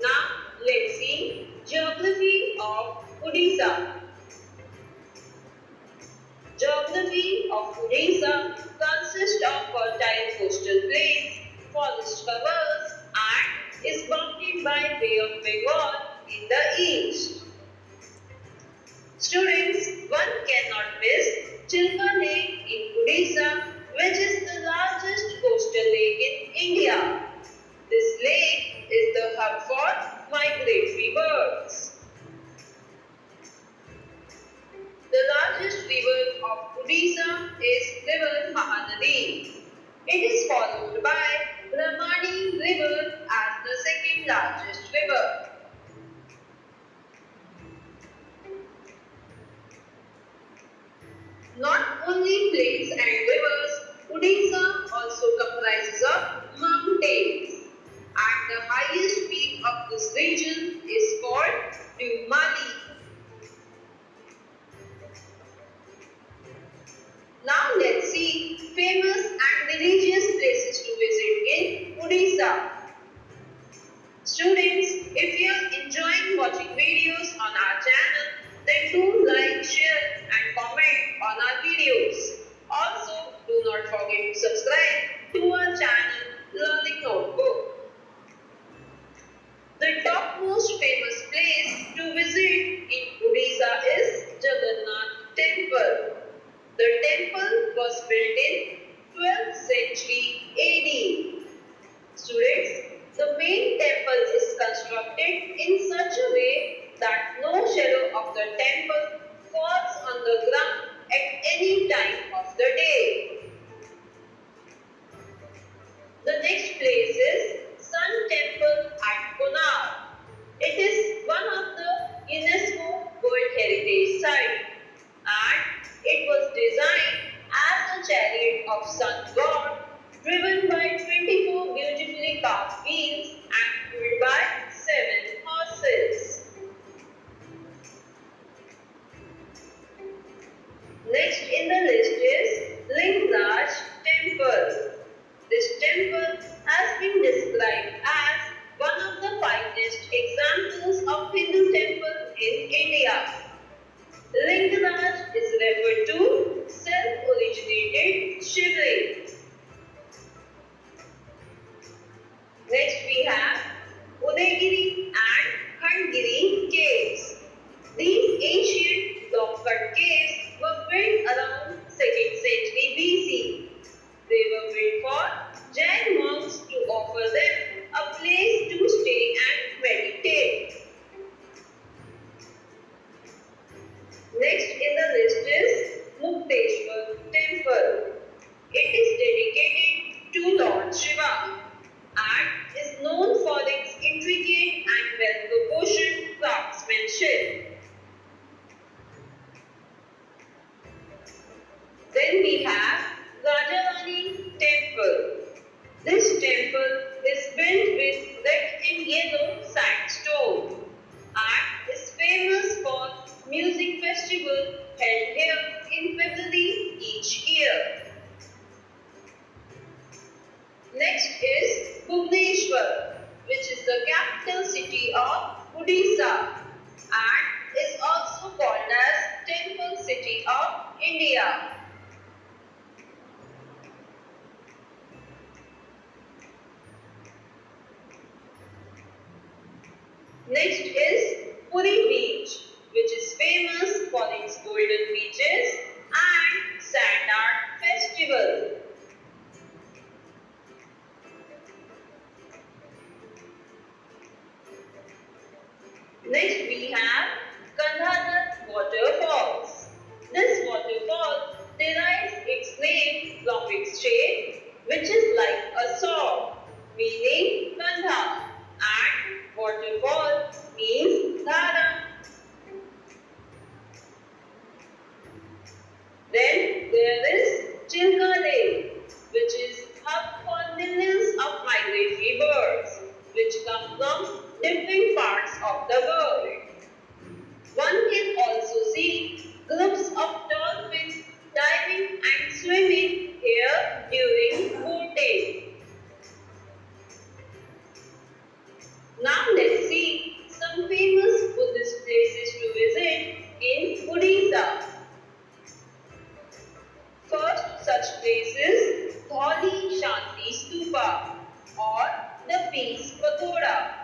Now let's see geography of Odisha. Geography of Odisha consists of fertile coastal plains, forest covers, and is bounded by Bay of Bengal in the east. Students, one cannot miss Chilka Lake in Odisha, which is the largest coastal lake in India. This lake is the hub for migratory birds. The largest river of Odisha is river Mahanadi. It is followed by Brahmani river as the second largest river. Not only plains and rivers, Odisha also comprises of mountains. And the highest peak of this region is called Deumali. Now let's see famous and religious places to visit in Odisha. Students, if you are enjoying watching videos on our channel, then do like, share and comment on our videos. Also, do not forget to subscribe to our channel Learning Notebook. The topmost famous place to visit in Odisha is Jagannath Temple. The temple was built in 12th century AD. Students, the main temple is constructed in such a way that no shadow of the temple falls on the ground at any time of the day. The next place is Sun Temple at Konark. It is one of the UNESCO World Heritage Site and it was designed as a chariot of sun god driven by 24 beautifully carved wheels and pulled by 7 horses. Next in the list is Lingaraj Temple. This temple has been described as one of the finest examples of Hindu temple in India. Lingaraj is referred to self-originated Shivling. Next we have Udayagiri and Khandgiri caves. These ancient block-cut caves were built around 2nd century BC. They were built for Jain monks to offer them a place to stay and meditate. Next in the list is Mukteshwar Temple. It is dedicated to Lord Shiva and is known for its intricate and well-proportioned craftsmanship. which is the capital city of Odisha and is also called as Temple City of India. Next is Puri Beach, which is famous for its golden beaches and sand art festival. Next we have Kandhanath Waterfalls. This waterfall derives its name from its shape, which is like a sword, meaning Kandha, and waterfall means Dhara. Then there is Chilka Lake, which is hub for millions of migratory birds, which come from different parts of the world. One can also see groups of dolphins diving and swimming here during boating. Now let's see some famous Buddhist places to visit in Odisha. First such place is Dhauli Shanti Stupa or the Peace Pagoda.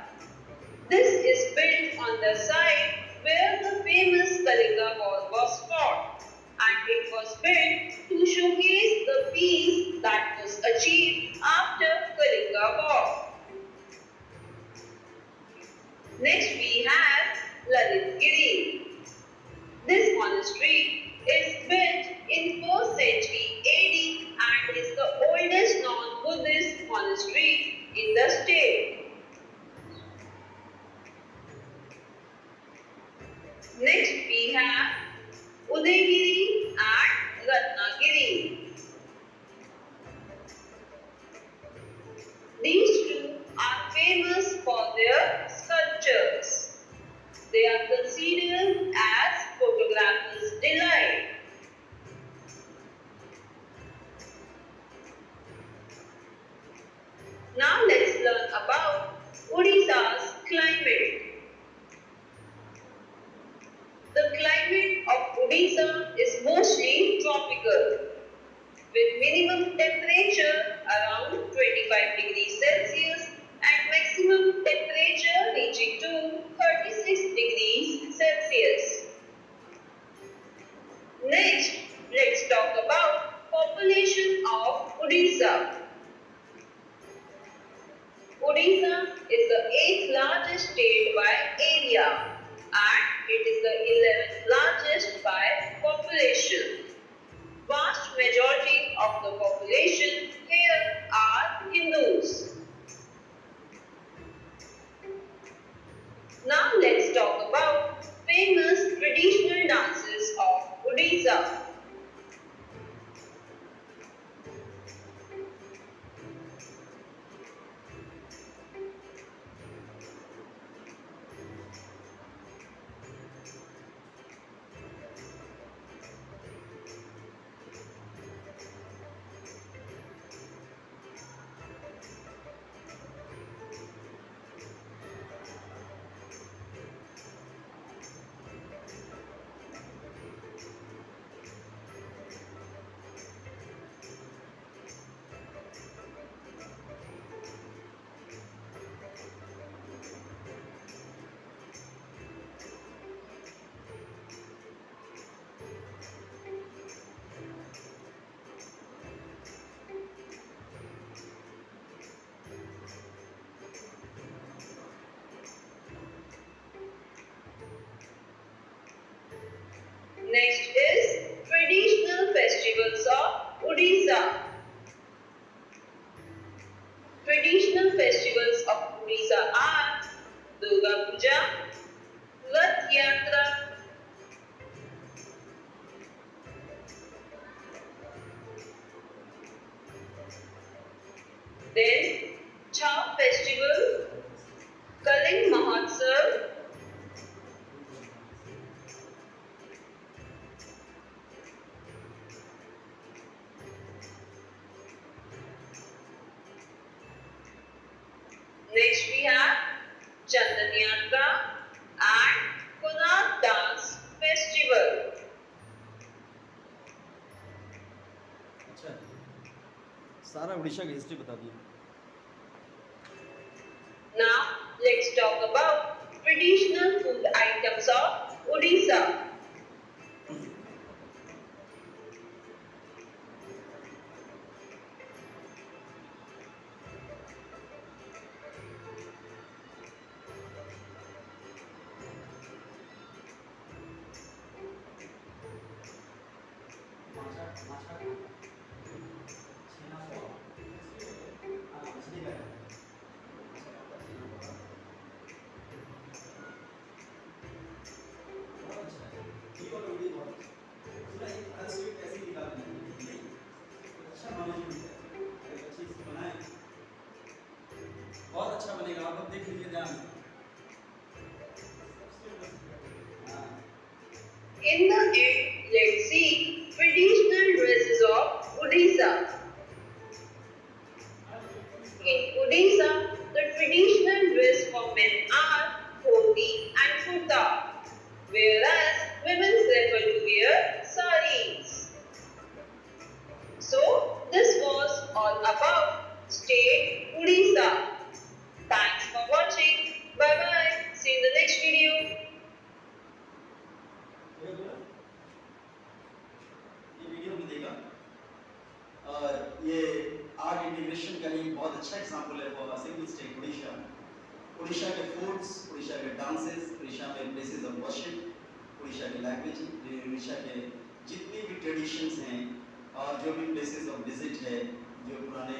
This is built on the site where the famous Kalinga War was fought, and it was built to showcase the peace that was achieved after Kalinga War. Next we have Lalitgiri. This monastery is built in 4th century AD and is the oldest non-Buddhist monastery in the state. Next we have Udaygiri and Ratnagiri. These two are famous for their sculptures. They are considered as photographers' delight. Now let's learn about Odisha's climate. The climate of Odisha is mostly tropical, with minimum temperature around 25 degrees Celsius and maximum temperature reaching to 36 degrees Celsius. Next, let's talk about population of Odisha. Odisha is the 8th largest state by area and it is the 11th largest by population. Vast majority of the population here are Hindus. Now let's talk about famous traditional dances of Odisha. Next is traditional festivals of Odisha. Traditional festivals of Odisha are Durga Puja, Rath Yatra, then Chhav festival, Kaling Mahotsav, next we have Orissa की history बता दिए। Now, let's talk about traditional food items of Odisha. बहुत अच्छा बनेगा, आप लोग देख लीजिए ध्यान। In the end, let's see traditional dresses of Odisha. In Odisha, the traditional dress for men are dhoti and kurta, whereas women prefer to wear sarees. So, this was all about state Odisha. Thanks for watching. Bye bye. See you in the next video. ये video में देगा और ये art integration का एक बहुत अच्छा example है for single state Orissa. Orissa के फूड्स, उड़ीसा के डांसेस, उड़ीसा में प्लेसेस ऑफ वर्शिप, उड़ीसा की लैंग्वेज, उड़ीसा के जितनी भी ट्रेडिशंस हैं और जो भी प्लेसेस ऑफ विजिट है, जो पुराने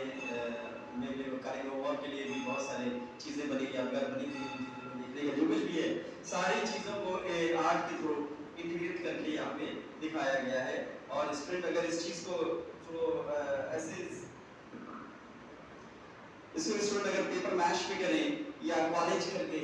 मेले कार्यक्रमों के लिए भी बहुत सारे चीज़ें बनी, यादगार बनी हुई, जो कुछ भी है, सारी चीज़ों को आर्ट के थ्रू इंटीग्रेट करके यहाँ पे दिखाया गया है। और स्टूडेंट अगर इस चीज़ को ऐसे इसको स्टूडेंट अगर पेपर मैश पे करें या कॉलेज करके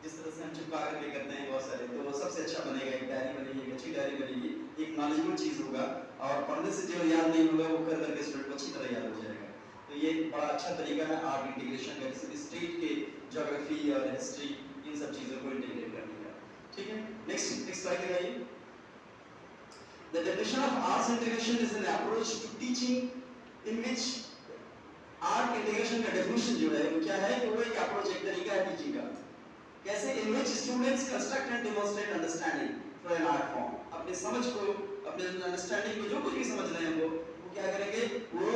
जिस तरह से हम चिपका करके करते हैं बहुत सारे, तो वो सबसे अच्छा बनेगा। एक डायरी बनेगी, एक अच्छी डायरी बनेगी, एक नॉलेजेबल चीज़ होगा और पढ़ने से जो याद नहीं होगा वो कर करके स्टूडेंट को अच्छी तरह याद हो जाएगा। तो ये बड़ा अच्छा तरीका है आर्ट इंटीग्रेशन का, किसी स्टेट के ज्योग्राफी और हिस्ट्री इन सब चीज़ों को इंटीग्रेट करने का। ठीक है, नेक्स्ट स्लाइड लगाइए। The definition of arts integration is an approach to teaching in which art integration का डेफिनेशन जो है वो क्या है कि वो एक अप्रोच, एक तरीका है टीचिंग का। कैसे? In which students construct and demonstrate understanding through an art form. अपने समझ को, अपने अंडरस्टैंडिंग को, जो कुछ भी समझ रहे हैं वो क्या करेंगे, वो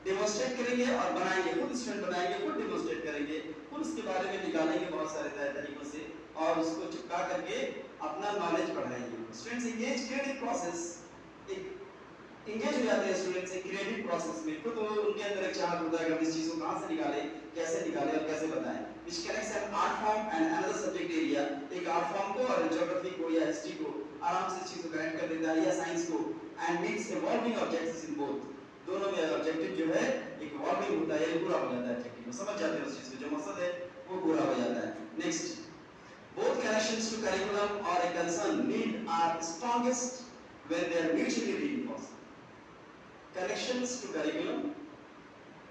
डेमोंस्ट्रेट करेंगे और बनाएंगे, खुद स्टूडेंट बनाएंगे, खुद डेमोंस्ट्रेट करेंगे, खुद उसके बारे में निकालेंगे बहुत सारे तरीकों से और उसको चिपका करके अपना नॉलेज बढ़ाएंगे। Students engage creative process, engage हो जाते हैं स्टूडेंट्स एक क्रिएटिव प्रोसेस में। खुद तो उनके अंदर एक चाहत होता है कि हम इस चीज को कहां से निकालें, कैसे निकालें और कैसे बताएं। which connects an art form and another subject area, एक आर्ट फॉर्म को और ज्योग्राफी को या हिस्ट्री को आराम से चीज को कनेक्ट कर देता है या साइंस को, and makes evolving objects in both. दोनों में ऑब्जेक्टिव जो है एक इवॉल्विंग होता है, पूरा हो जाता है ऑब्जेक्टिव, समझ जाते हैं उस चीज को, जो मकसद है वो पूरा हो जाता है। Next, both connections to curriculum or a concern need are strongest when they are mutually reinforced. Connections to curriculum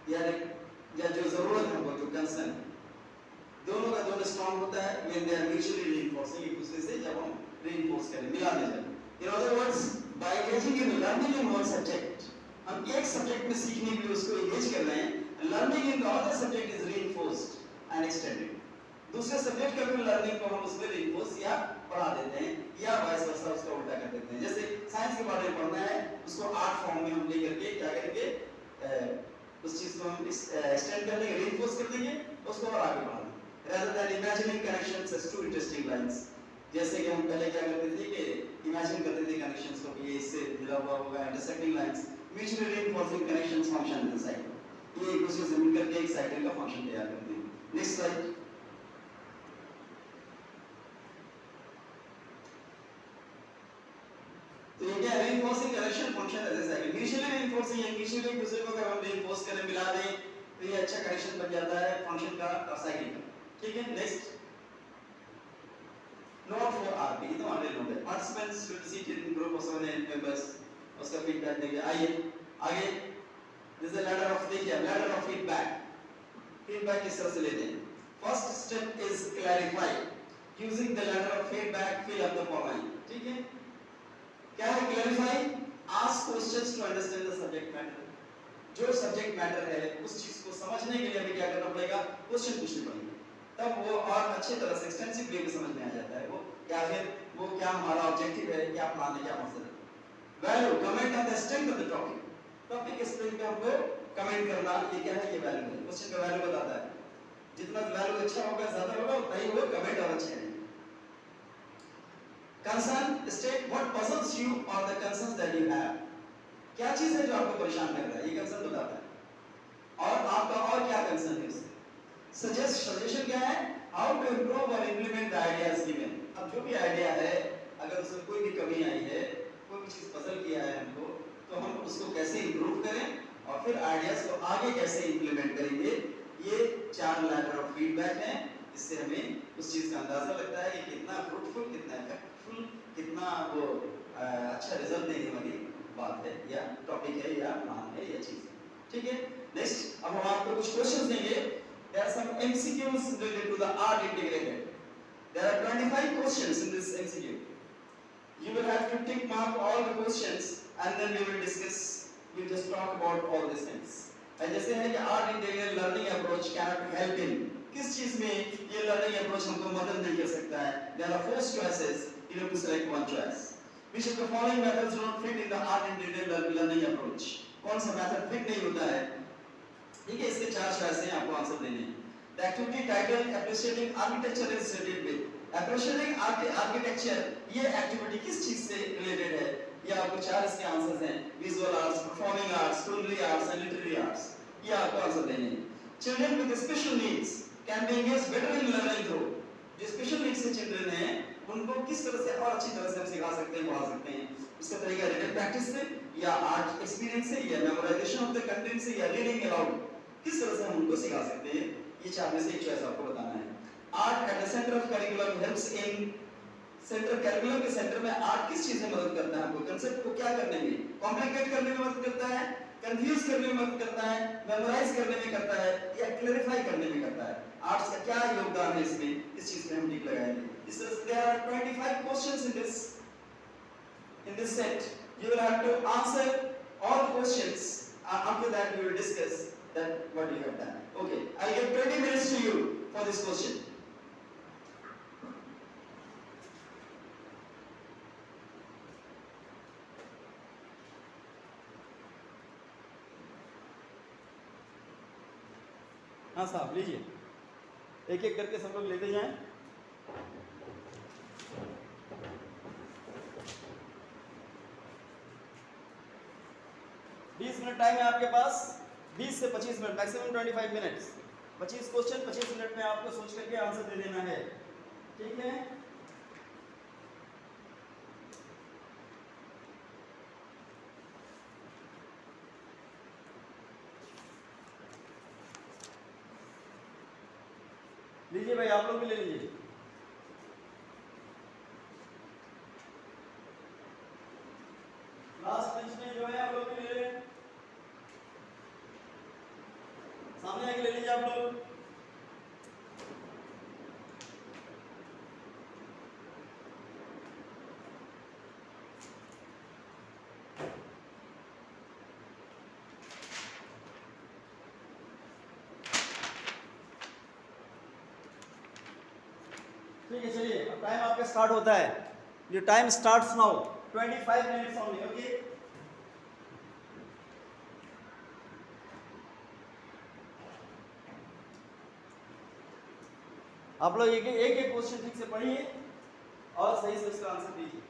या जो जरूरत है वो जो कंसर्न, दोनों का दोनों स्ट्रॉन्ग होता है when they are mutually reinforcing, एक दूसरे से जब हम reinforce करें, मिलाते जाएं। In other words, by engaging in learning in one subject, हम एक सब्जेक्ट में सीखने के लिए उसको engage कर रहे हैं, learning in the other subject is reinforced and extended। दूसरे सब्जेक्ट का भी लर्निंग को हम उसमें reinforce या बढ़ा देते हैं या वाइस वर्सा उसका उल्टा कर देते हैं। जैसे साइंस के बारे में पढ़ना है, उसको आर्ट फॉर्म में हम लेकर के क्या करेंगे, उस चीज को हम एक्सटेंड कर देंगे, रीइंफोर्स कर देंगे, उसको और आगे बढ़ाएंगे। rather than imagining connections as two interesting lines, जैसे कि हम पहले क्या करते थे कि इमेजिन करते थे कनेक्शंस को कि ये इससे जुड़ा हुआ होगा, intersecting lines, mutually reinforcing connections function in the cycle, ये एक दूसरे से मिलकर के एक साइकिल का फंक्शन तैयार करते हैं। Next slide. तो ये क्या रीइंफोर्सिंग कनेक्शन फंक्शन है जैसा कि म्यूचुअली रीइंफोर्सिंग है, म्यूचुअली एक दूसरे को अगर हम रीइंफोर्स करें, मिला दें, तो ये अच्छा कनेक्शन बन जाता है फंक्शन का और साइकिल का। ठीक है, नेक्स्ट। नोट फॉर आरपी, तो ऑनलाइन नोट है, participants will seat in group of 7 8 members, उसका फीडबैक देंगे। आइए आगे, दिस इज लैडर ऑफ, देखिए लैडर ऑफ फीडबैक किस तरह से लेते हैं। First step is clarify, using the ladder of feedback fill up the following. ठीक है, क्या है clarify? Ask questions to understand the subject matter. जो सब्जेक्ट मैटर है उस चीज को समझने के लिए हमें क्या करना पड़ेगा, क्वेश्चन पूछने पड़ेंगे, तब वो और अच्छी तरह से एक्सटेंसिव वे में समझ में आ जाता है वो क्या है, वो क्या हमारा ऑब्जेक्टिव है, क्या प्लान है, क्या मकसद है। Value comment on the strength of the topic, topic के स्ट्रेंथ पे हमको कमेंट करना, ये क्या है, ये वैल्यू है, क्वेश्चन का वैल्यू बताता है, जितना वैल्यू अच्छा होगा ज्यादा होगा उतना ही वो कमेंट और अच्छे हैं। Concern state what puzzles you और the concerns that you have, क्या चीज है जो आपको परेशान कर रहा है, ये कंसर्न बताता है, और आपका और क्या कंसर्न है उससे। सजेशन क्या है, हाउ टू इंप्रूव और इंप्लीमेंट द आइडियाज गिवन, अब जो भी आइडिया है अगर उसमें कोई भी कमी आई है, कोई भी चीज पजल किया है हमको, तो हम उसको कैसे इंप्रूव करें और फिर आइडियाज को आगे कैसे इंप्लीमेंट करेंगे। ये 4 लेटर ऑफ फीडबैक हैं, इससे हमें उस चीज का अंदाजा लगता है कि कितना फ्रूटफुल, कितना इफेक्टफुल, कितना वो अच्छा रिजल्ट देने वाली बात है या टॉपिक है या प्लान है या चीज है। ठीक है, नेक्स्ट अब हम आपको कुछ क्वेश्चंस देंगे। There are some MCQs related to the art integrated. There are 25 questions in this MCQ. You will have to tick mark all the questions and then we will discuss, we'll just talk about all these things. जैसे है कि art integrated learning approach cannot help in, किस चीज में ये learning approach हमको मदद नहीं कर सकता है। There are 4 choices, you have to select one choice. Which of the following methods do not fit in the art integrated learning approach? कौन सा मेथड फिट नहीं होता है। ठीक है, इसके 4 चॉइस हैं, आपको आंसर देने हैं। The activity title appreciating architecture is related with, appreciating architecture, ये एक्टिविटी किस चीज से रिलेटेड है, ये आपको 4 इसके आंसर्स हैं। Visual arts, performing arts, culinary arts and literary arts, ये आपको आंसर देने हैं। Children with special needs can be engaged better in learning through, जो स्पेशल नीड्स के चिल्ड्रन हैं उनको किस तरह से और अच्छी तरह से हम सिखा सकते हैं, पढ़ा सकते हैं। उसका तरीका रिटन प्रैक्टिस से या आर्ट एक्सपीरियंस से या मेमोराइजेशन ऑफ द कंटेंट से या रीडिंग अलाउड, किस तरह से हम उनको सिखा सकते हैं। ये 4 में से एक चॉइस आपको बताना है। Art at the centre of curriculum helps in, centre curriculum के सेंटर में आर्ट किस चीज में मदद करता है हमको, कंसेप्ट को क्या करने में, कॉम्प्लिकेट करने में मदद करता है, कंफ्यूज करने में मदद करता है, मेमोराइज करने में करता है या क्लैरिफाई करने में करता है। आर्ट्स का क्या योगदान है इसमें, इस चीज में हम टिक लगाएंगे। इस तरह से there are 25 questions in this set. You will have to answer all the questions. After that we will discuss that what you have done. Okay, I'll give 20 minutes to you for this question. हाँ साहब लीजिए, एक एक करके सब लोग लेते जाएं। 20 मिनट टाइम है आपके पास, 20 से 25 minute, maximum 25 minutes. 25 question 25 minute में आपको सोच करके आंसर दे देना है। ठीक है, लीजिए भाई, आप लोग भी ले लीजिए। लास्ट बेंच में जो है आप लोग भी ले लें, सामने आके ले लीजिए आप लोग। ठीक है, चलिए अब टाइम आपका स्टार्ट होता है। Your time starts now, 25 minutes only. Okay, आप लोग एक एक क्वेश्चन ठीक से पढ़िए और सही से उसका आंसर दीजिए।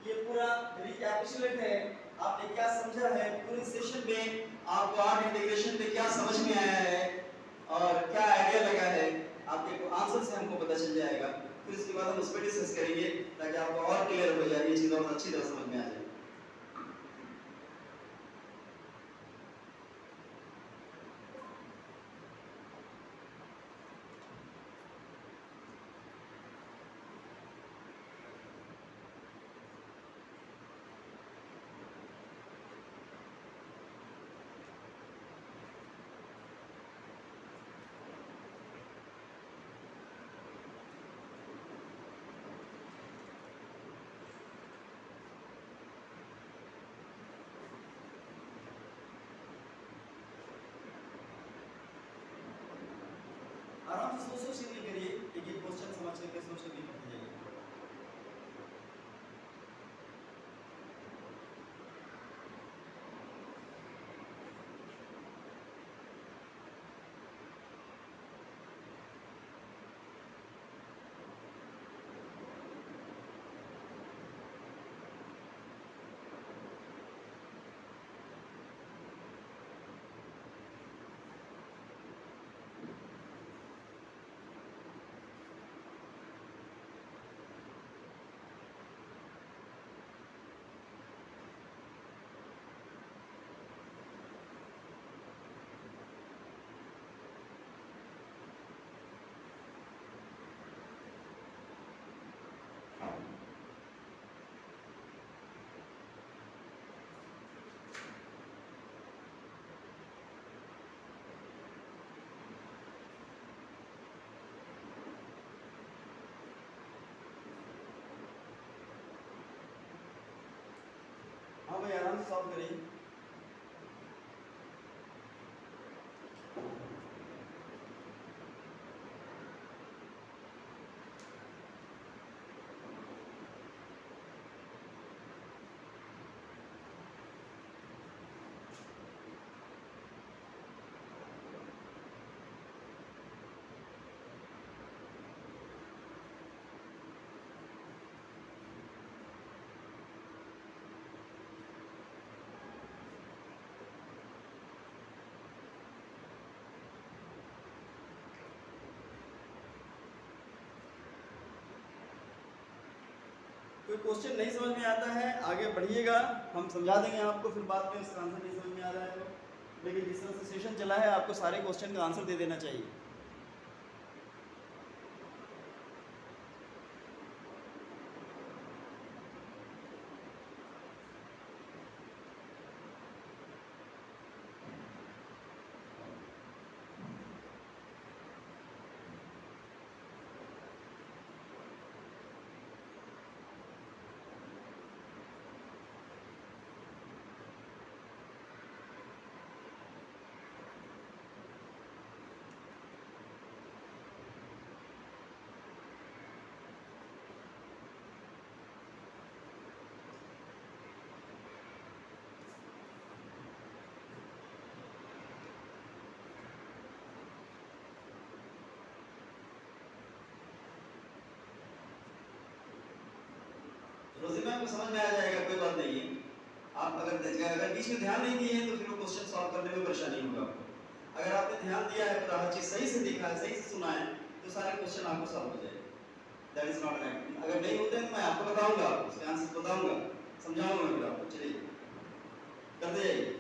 ये पूरा रिकैपिचुलेट है, आपने क्या समझा है पूरे सेशन में, आपको आर्ट इंटीग्रेशन पे क्या समझ में आया है और क्या आइडिया लगा है, आपके आंसर से हमको पता चल जाएगा। फिर इसके बाद हम उस पर डिस्कस करेंगे ताकि आपको और क्लियर हो जाए, ये चीज़ और अच्छी तरह समझ में आ जाए। आराम से सोच सोच के करिए, एक एक क्वेश्चन समझ करके सोच करके करते जाइए। हाँ भाई आराम से सॉल्व करिए। कोई क्वेश्चन नहीं समझ में आता है आगे बढ़िएगा, हम समझा देंगे आपको, फिर बाद में इसका आंसर नहीं समझ में आ रहा है तो। लेकिन जिस तरह से सेशन चला है आपको सारे क्वेश्चन का आंसर दे देना चाहिए। रोजी मैम को समझ में आ जाएगा, कोई बात नहीं है। आप अगर बीच में ध्यान नहीं दिए हैं तो फिर वो क्वेश्चन सॉल्व करने में परेशानी होगा आपको। अगर आपने ध्यान दिया है, पूरा हर चीज सही से देखा है, सही से सुना है, तो सारे क्वेश्चन आपको सॉल्व हो जाएंगे। That is not an acting. अगर नहीं होते हैं तो मैं आपको बताऊंगा, उसके आंसर बताऊंगा, समझाऊंगा फिर आपको। चलिए करते जाइए।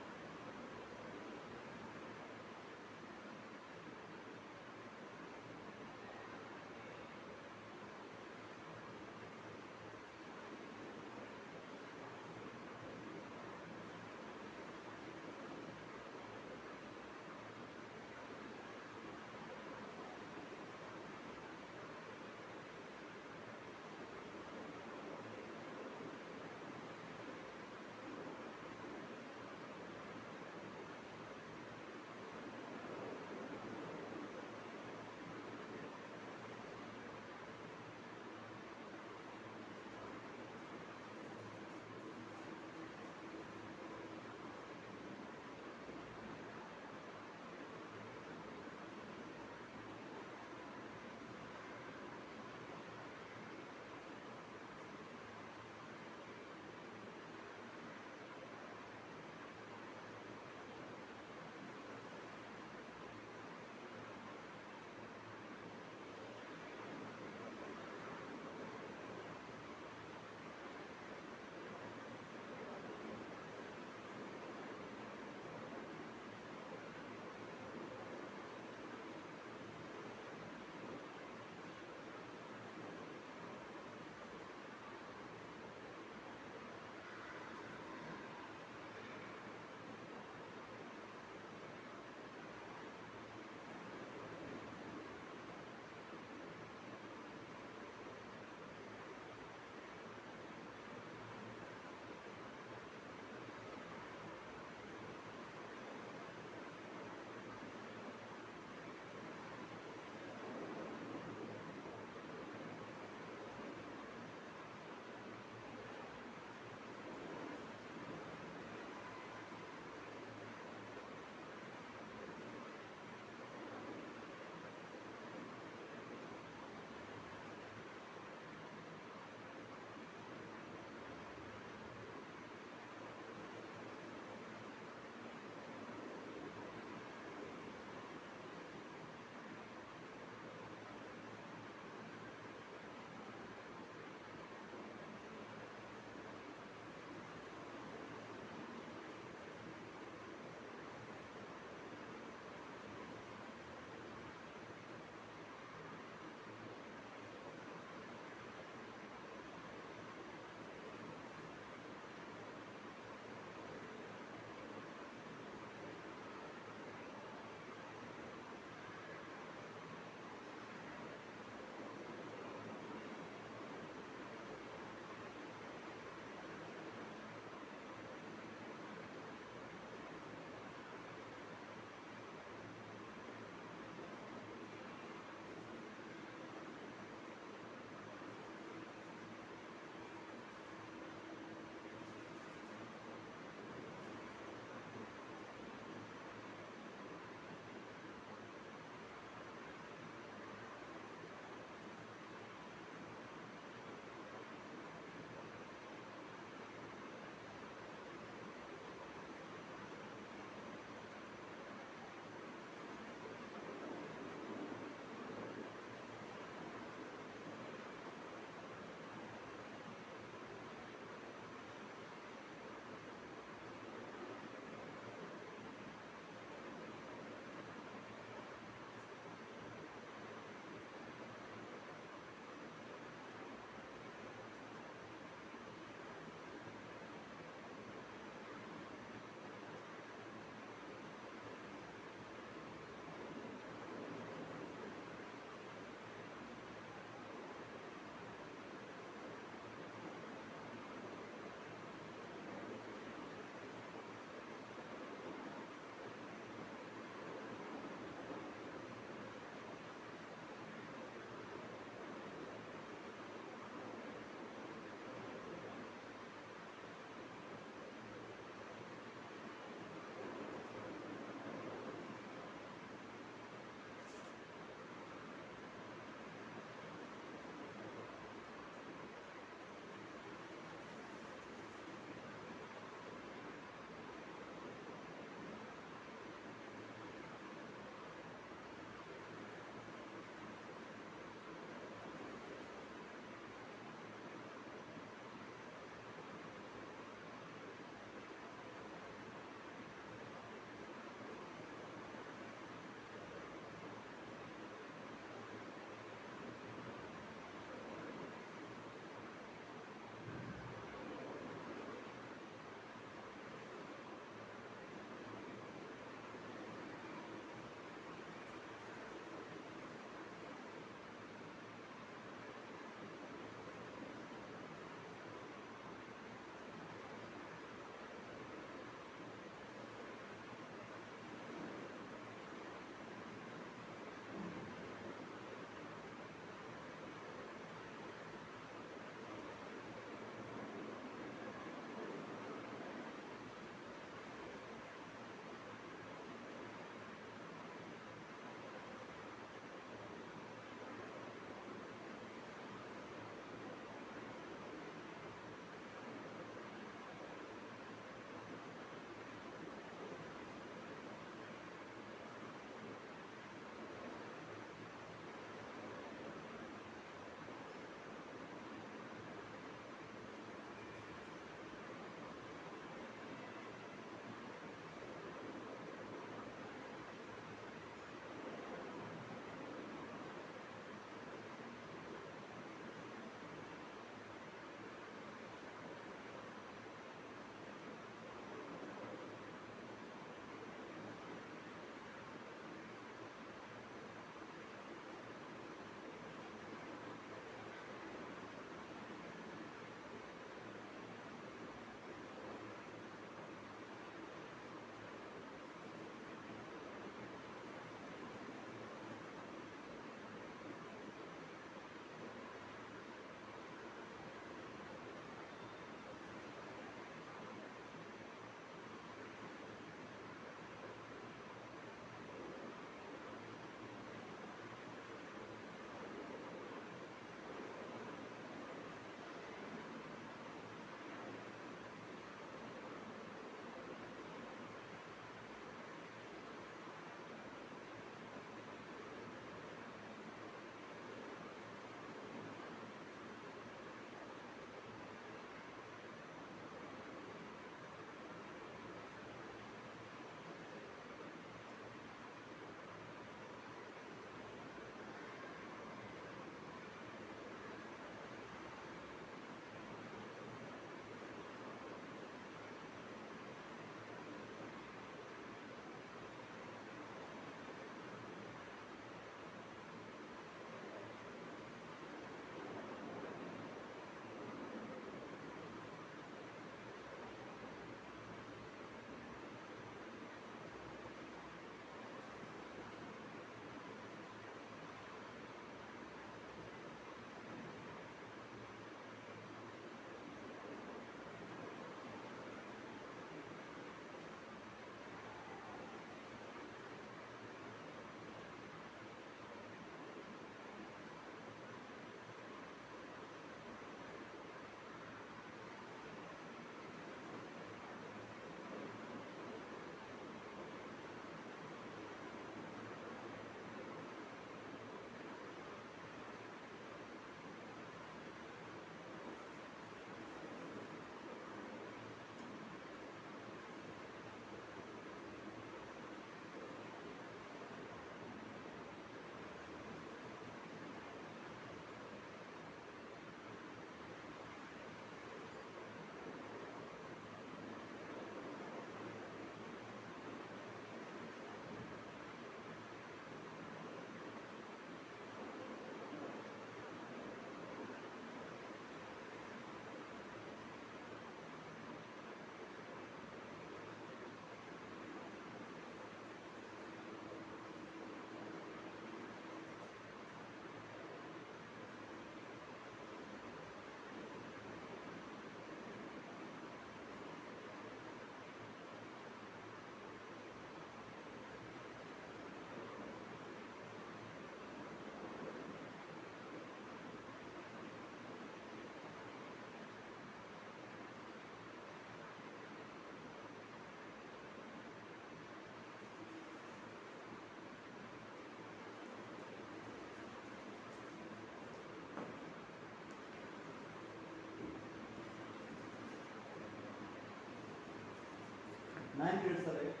9 minutes are left.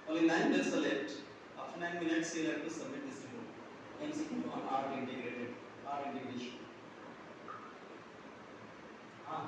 Only 9 minutes are left. After 9 minutes, you have to submit this report. MCQ on art integrated, art integration. Ah.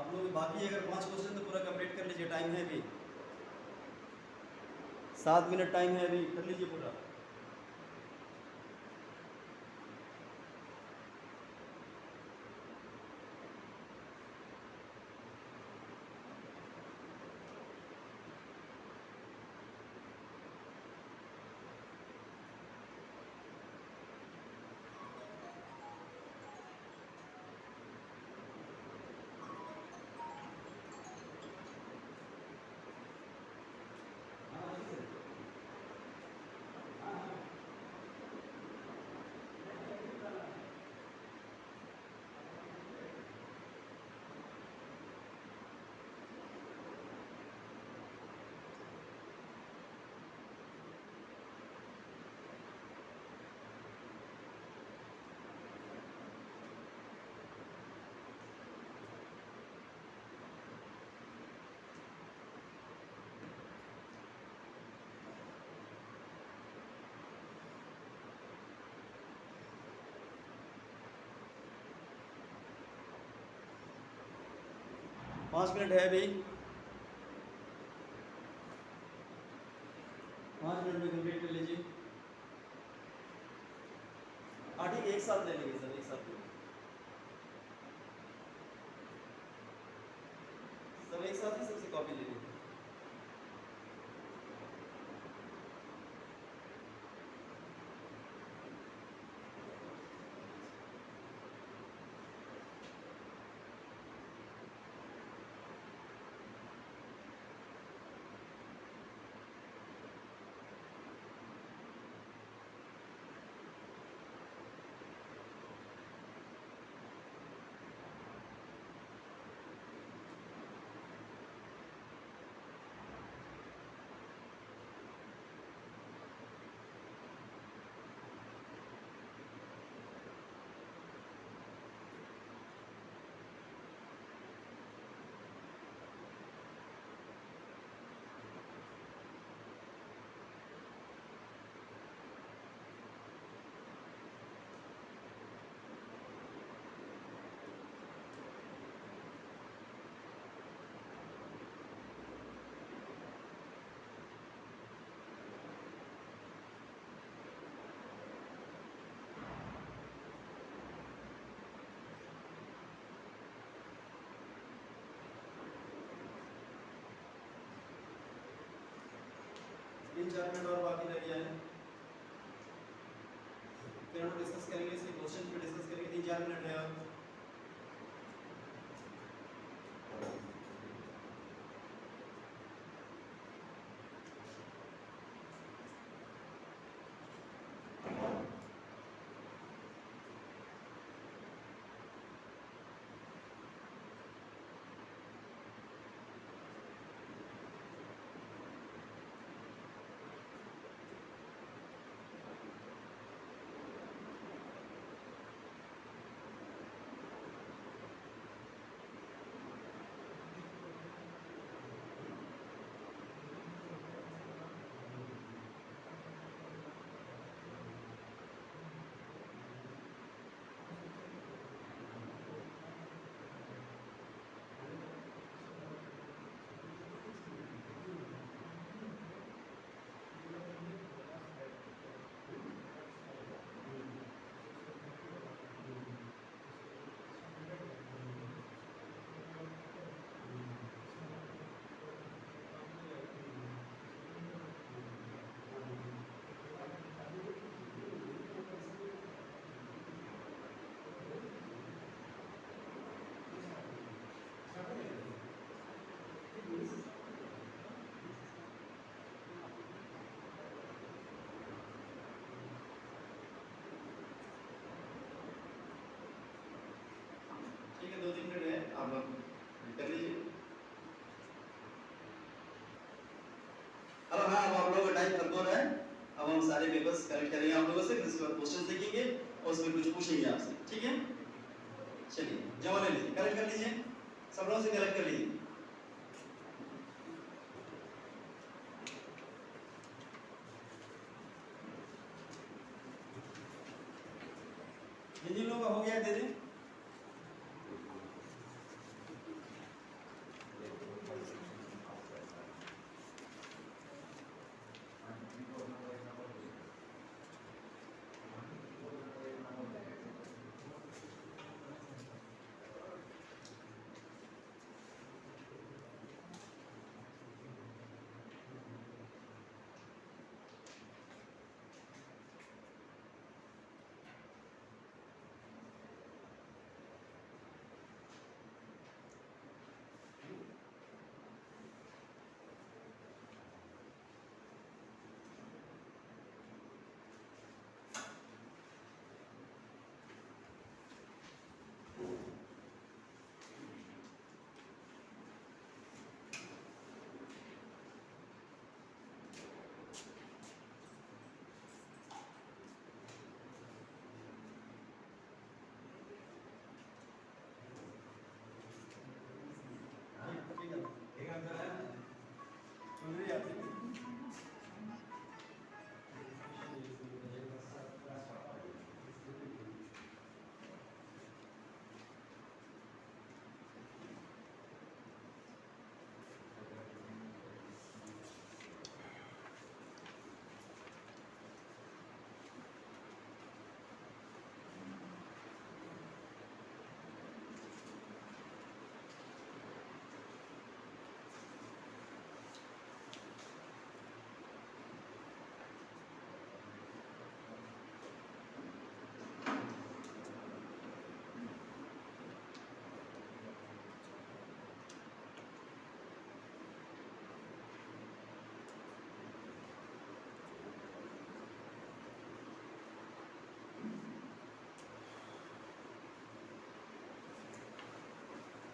आप लोग बाकी अगर 5 क्वेश्चन तो पूरा कंप्लीट कर लीजिए, टाइम है अभी 7 मिनट टाइम है अभी, कर लीजिए पूरा। पाँच मिनट है अभी, 5 मिनट में कंप्लीट कर लीजिए। हाँ ठीक है, एक साथ ले लेंगे सर, एक साथ सब एक साथ ही सबसे कॉपी ले लीजिए। तीन चार मिनट और बाकी रह गया है, फिर हम डिस्कस करेंगे इसके क्वेश्चन पे डिस्कस करेंगे। 3-4 मिनट है और अब हाँ, अब आप लोगों का टाइम खत्म हो रहा है। अब हम सारे पेपर्स कलेक्ट करेंगे आप लोगों से, फिर उसके बाद क्वेश्चंस लिखेंगे और उसमें कुछ पूछेंगे आपसे, ठीक है? चलिए जमा ले लीजिए, कलेक्ट कर लीजिए, सब लोगों से कलेक्ट कर लीजिए। जिन लोगों का हो गया दे दें।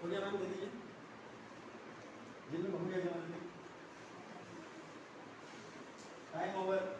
हो गया मैम, दे दीजिए। जिन लोग हो गया जमा दे दीजिए। Time over.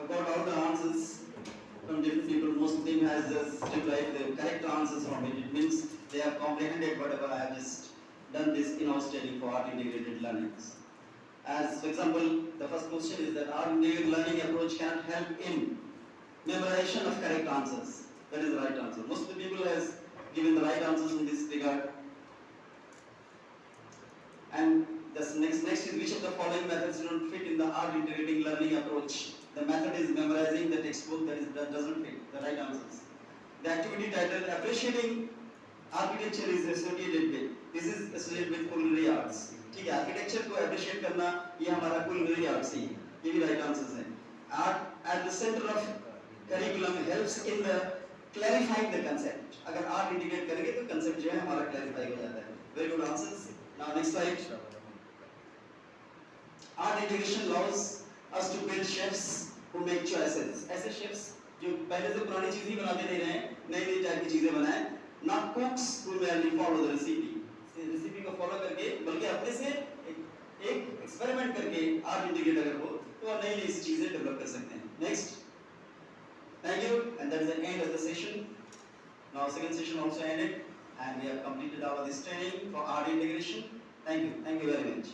I've got all the answers from different people. Most of them has just replied the correct answers from it. It means they have comprehended whatever I have just done this in-house study for art integrated learnings. As for example, the first question is that art integrated learning approach can help in memorization of correct answers. That is the right answer. Most of the people has given the right answers in this regard. And the next is which of the following methods do not fit in the art integrating learning approach? The method is memorizing the textbook, that doesn't fit the right answers. The activity titled appreciating architecture is associated with, this is associated with culinary arts. ठीक है, architecture को appreciate करना ये हमारा culinary arts ही है, ये भी right answers हैं. Art at the center of curriculum helps in the clarifying the concept. अगर आर्ट इंटीग्रेट करेंगे तो कंसेप्ट जो है हमारा क्लैरिफाई हो जाता है. Very good answers. Now next slide. Art integration allows us to build chefs who make choices. ऐसे chefs जो पहले से पुरानी चीजें ही बनाते नहीं रहे, नई नई टाइप की चीजें बनाएं. Not cooks who merely follow the recipe. Recipe को फॉलो करके बल्कि अपने से एक एक्सपेरिमेंट करके आर्ट इंटीग्रेट अगर हो तो नई नई चीजें डेवलप कर सकते हैं. Next. Thank you, and that is the end of the session. Now second session also ended, and we have completed our this training for art integration. Thank you very much.